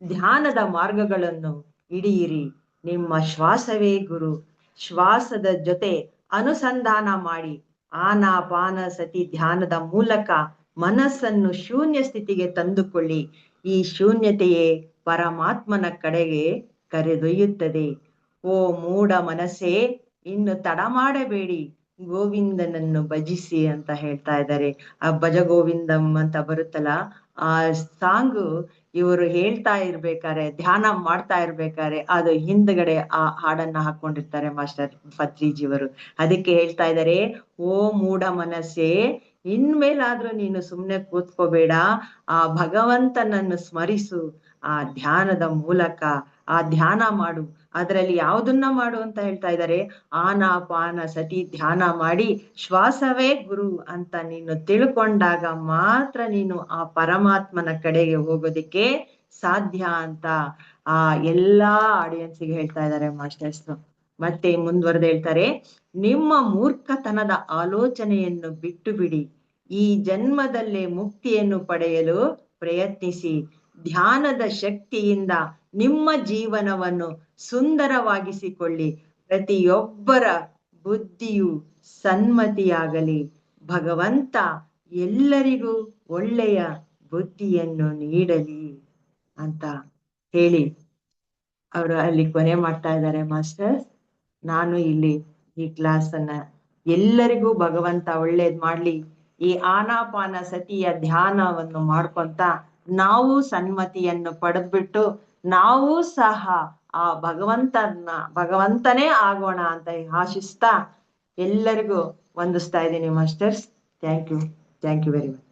ಧ್ಯಾನದ ಮಾರ್ಗಗಳನ್ನು ಹಿಡಿಯಿರಿ. ನಿಮ್ಮ ಶ್ವಾಸವೇ ಗುರು, ಶ್ವಾಸದ ಜೊತೆ ಅನುಸಂಧಾನ ಮಾಡಿ ಆನಾಪಾನ ಸತಿ ಧ್ಯಾನದ ಮೂಲಕ ಮನಸ್ಸನ್ನು ಶೂನ್ಯ ಸ್ಥಿತಿಗೆ ತಂದುಕೊಳ್ಳಿ. ಈ ಶೂನ್ಯತೆಯೇ ಪರಮಾತ್ಮನ ಕಡೆಗೆ ಕರೆದೊಯ್ಯುತ್ತದೆ. ಓ ಮೂಢ ಮನಸ್ಸೇ, ಇನ್ನು ತಡ ಮಾಡಬೇಡಿ, ಗೋವಿಂದನನ್ನು ಭಜಿಸಿ ಅಂತ ಹೇಳ್ತಾ ಇದ್ದಾರೆ. ಆ ಭಜ ಗೋವಿಂದಂ ಅಂತ ಬರುತ್ತಲ್ಲ, ಆ ಸಾಂಗು ಇವರು ಹೇಳ್ತಾ ಇರ್ಬೇಕಾರೆ, ಧ್ಯಾನ ಮಾಡ್ತಾ ಇರ್ಬೇಕಾರೆ ಅದು ಹಿಂದ್ಗಡೆ ಆ ಹಾಡನ್ನ ಹಾಕೊಂಡಿರ್ತಾರೆ ಮಾಸ್ಟರ್ ಪತ್ರಿಜಿಯವರು. ಅದಕ್ಕೆ ಹೇಳ್ತಾ ಇದ್ದಾರೆ, ಓ ಮೂಢ ಮನಸ್ಸೇ, ಇನ್ಮೇಲಾದ್ರೂ ನೀನು ಸುಮ್ನೆ ಕೂತ್ಕೋಬೇಡ, ಆ ಭಗವಂತನನ್ನು ಸ್ಮರಿಸು, ಆ ಧ್ಯಾನದ ಮೂಲಕ ಆ ಧ್ಯಾನ ಮಾಡು. ಅದರಲ್ಲಿ ಯಾವುದನ್ನ ಮಾಡು ಅಂತ ಹೇಳ್ತಾ ಇದ್ದಾರೆ, ಆನಾಪಾನ ಸತಿ ಧ್ಯಾನ ಮಾಡಿ ಶ್ವಾಸವೇ ಗುರು ಅಂತ ನೀನು ತಿಳ್ಕೊಂಡಾಗ ಮಾತ್ರ ನೀನು ಆ ಪರಮಾತ್ಮನ ಕಡೆಗೆ ಹೋಗೋದಿಕ್ಕೆ ಸಾಧ್ಯ ಅಂತ ಆ ಎಲ್ಲಾ ಆಡಿಯನ್ಸ್ಗೆ ಹೇಳ್ತಾ ಇದ್ದಾರೆ ಮಾಸ್ಟರ್ಸ್. ಮತ್ತೆ ಮುಂದುವರೆದು ಹೇಳ್ತಾರೆ, ನಿಮ್ಮ ಮೂರ್ಖತನದ ಆಲೋಚನೆಯನ್ನು ಬಿಟ್ಟು ಬಿಡಿ, ಈ ಜನ್ಮದಲ್ಲೇ ಮುಕ್ತಿಯನ್ನು ಪಡೆಯಲು ಪ್ರಯತ್ನಿಸಿ, ಧ್ಯಾನದ ಶಕ್ತಿಯಿಂದ ನಿಮ್ಮ ಜೀವನವನ್ನು ಸುಂದರವಾಗಿಸಿಕೊಳ್ಳಿ, ಪ್ರತಿಯೊಬ್ಬರ ಬುದ್ಧಿಯು ಸನ್ಮತಿಯಾಗಲಿ, ಭಗವಂತ ಎಲ್ಲರಿಗೂ ಒಳ್ಳೆಯ ಬುದ್ಧಿಯನ್ನು ನೀಡಲಿ ಅಂತ ಹೇಳಿ ಅವರು ಅಲ್ಲಿ ಕೊನೆ ಮಾಡ್ತಾ ಇದ್ದಾರೆ ಮಾಸ್ಟರ್. ನಾನು ಇಲ್ಲಿ ಈ ಕ್ಲಾಸ್ ಅನ್ನ ಎಲ್ಲರಿಗೂ ಭಗವಂತ ಒಳ್ಳೇದ್ ಮಾಡ್ಲಿ, ಈ ಆನಾಪಾನ ಸತಿಯ ಧ್ಯಾನವನ್ನು ಮಾಡ್ಕೊಂತ ನಾವು ಸನ್ಮತಿಯನ್ನು ಪಡೆದ್ಬಿಟ್ಟು ನಾವು ಸಹ ಆ ಭಗವಂತನೇ ಆಗೋಣ ಅಂತ ಆಶಿಸ್ತಾ ಎಲ್ಲರಿಗೂ ವಂದಿಸ್ತಾ ಇದ್ದೀನಿ masters. Thank you very much.